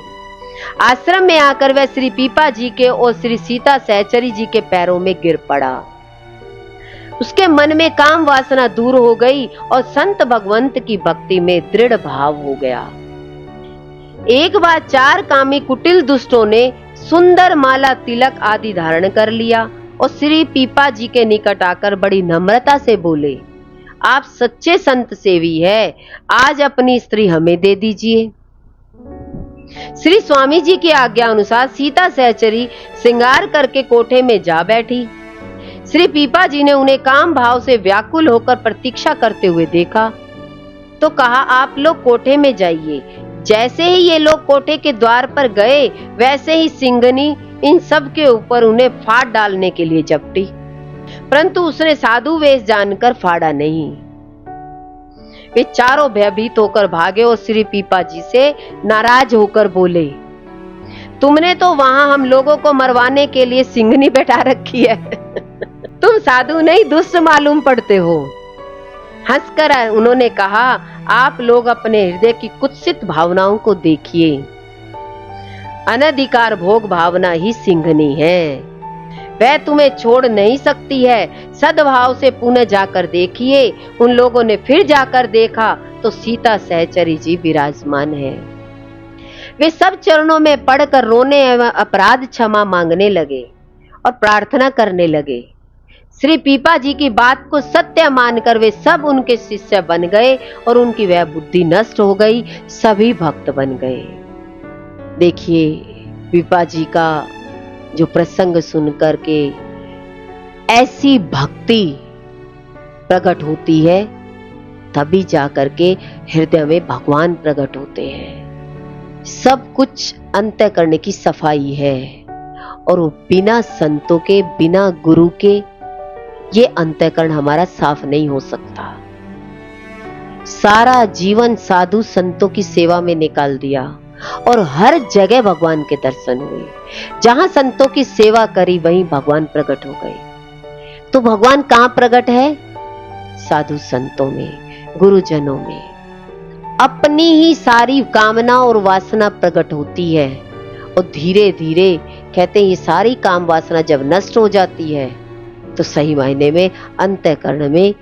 आश्रम में आकर वह श्री पीपा जी के और श्री सीता सहचरी जी के पैरों में गिर पड़ा। उसके मन में काम वासना दूर हो गई और संत भगवंत की भक्ति में दृढ़ भाव हो गया। एक बार 4 कामी कुटिल दुष्टों ने सुंदर माला, तिलक आदि धारण कर लिया और श्री पीपा जी के निकट आकर बड़ी नम्रता से बोले, आप सच्चे संत सेवी है, आज अपनी स्त्री हमें दे दीजिए। श्री स्वामी जी की आज्ञा अनुसार सीता सहचरी श्रृंगार करके कोठे में जा बैठी। श्री पीपा जी ने उन्हें काम भाव से व्याकुल होकर प्रतीक्षा करते हुए देखा तो कहा, आप लोग कोठे में जाइए। जैसे ही ये लोग कोठे के द्वार पर गए, वैसे ही सिंगनी इन सब के ऊपर उन्हें फाड़ डालने के लिए झपटी, परंतु उसने साधु वेश जानकर फाड़ा नहीं। वे चारों भयभीत होकर भागे और श्री पीपा जी से नाराज होकर बोले, तुमने तो वहां हम लोगों को मरवाने के लिए सिंगनी बैठा रखी है। तुम साधु नहीं दुष्ट मालूम पड़ते हो। हंसकर उन्होंने कहा, आप लोग अपने हृदय की कुत्सित भावनाओं को देखिए। अनधिकार भोग भावना ही सिंघनी है, वह तुम्हें छोड़ नहीं सकती है। सद्भाव से पुनः जाकर देखिए। उन लोगों ने फिर जाकर देखा तो सीता सहचरी जी विराजमान है। वे सब चरणों में पड़कर रोने एवं अपराध क्षमा मांगने लगे और प्रार्थना करने लगे। श्री पीपा जी की बात को सत्य मानकर वे सब उनके शिष्य बन गए और उनकी वह बुद्धि नष्ट हो गई, सभी भक्त बन गए। देखिए, पीपा जी का जो प्रसंग सुनकर के ऐसी भक्ति प्रकट होती है, तभी जाकर के हृदय में भगवान प्रकट होते हैं। सब कुछ अंतः करने की सफाई है और वो बिना संतों के, बिना गुरु के ये अंतःकरण हमारा साफ नहीं हो सकता। सारा जीवन साधु संतों की सेवा में निकाल दिया और हर जगह भगवान के दर्शन हुए। जहां संतों की सेवा करी वहीं भगवान प्रकट हो गए। तो भगवान कहां प्रकट है? साधु संतों में, गुरुजनों में। अपनी ही सारी कामना और वासना प्रकट होती है और धीरे धीरे कहते हैं ये सारी काम वासना जब नष्ट हो जाती है तो सही मायने में अंतःकरण में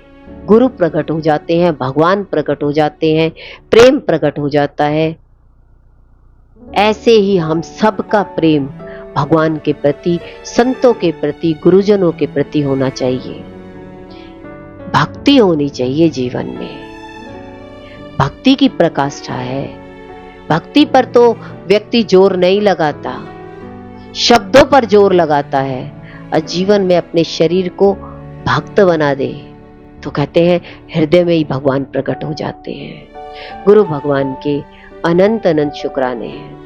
गुरु प्रकट हो जाते हैं, भगवान प्रकट हो जाते हैं, प्रेम प्रकट हो जाता है। ऐसे ही हम सबका प्रेम भगवान के प्रति, संतों के प्रति, गुरुजनों के प्रति होना चाहिए। भक्ति होनी चाहिए जीवन में। भक्ति की प्रकाष्ठा है। भक्ति पर तो व्यक्ति जोर नहीं लगाता, शब्दों पर जोर लगाता है। और जीवन में अपने शरीर को भक्त बना दे तो कहते हैं हृदय में ही भगवान प्रकट हो जाते हैं। गुरु भगवान के अनंत अनंत शुक्राने हैं।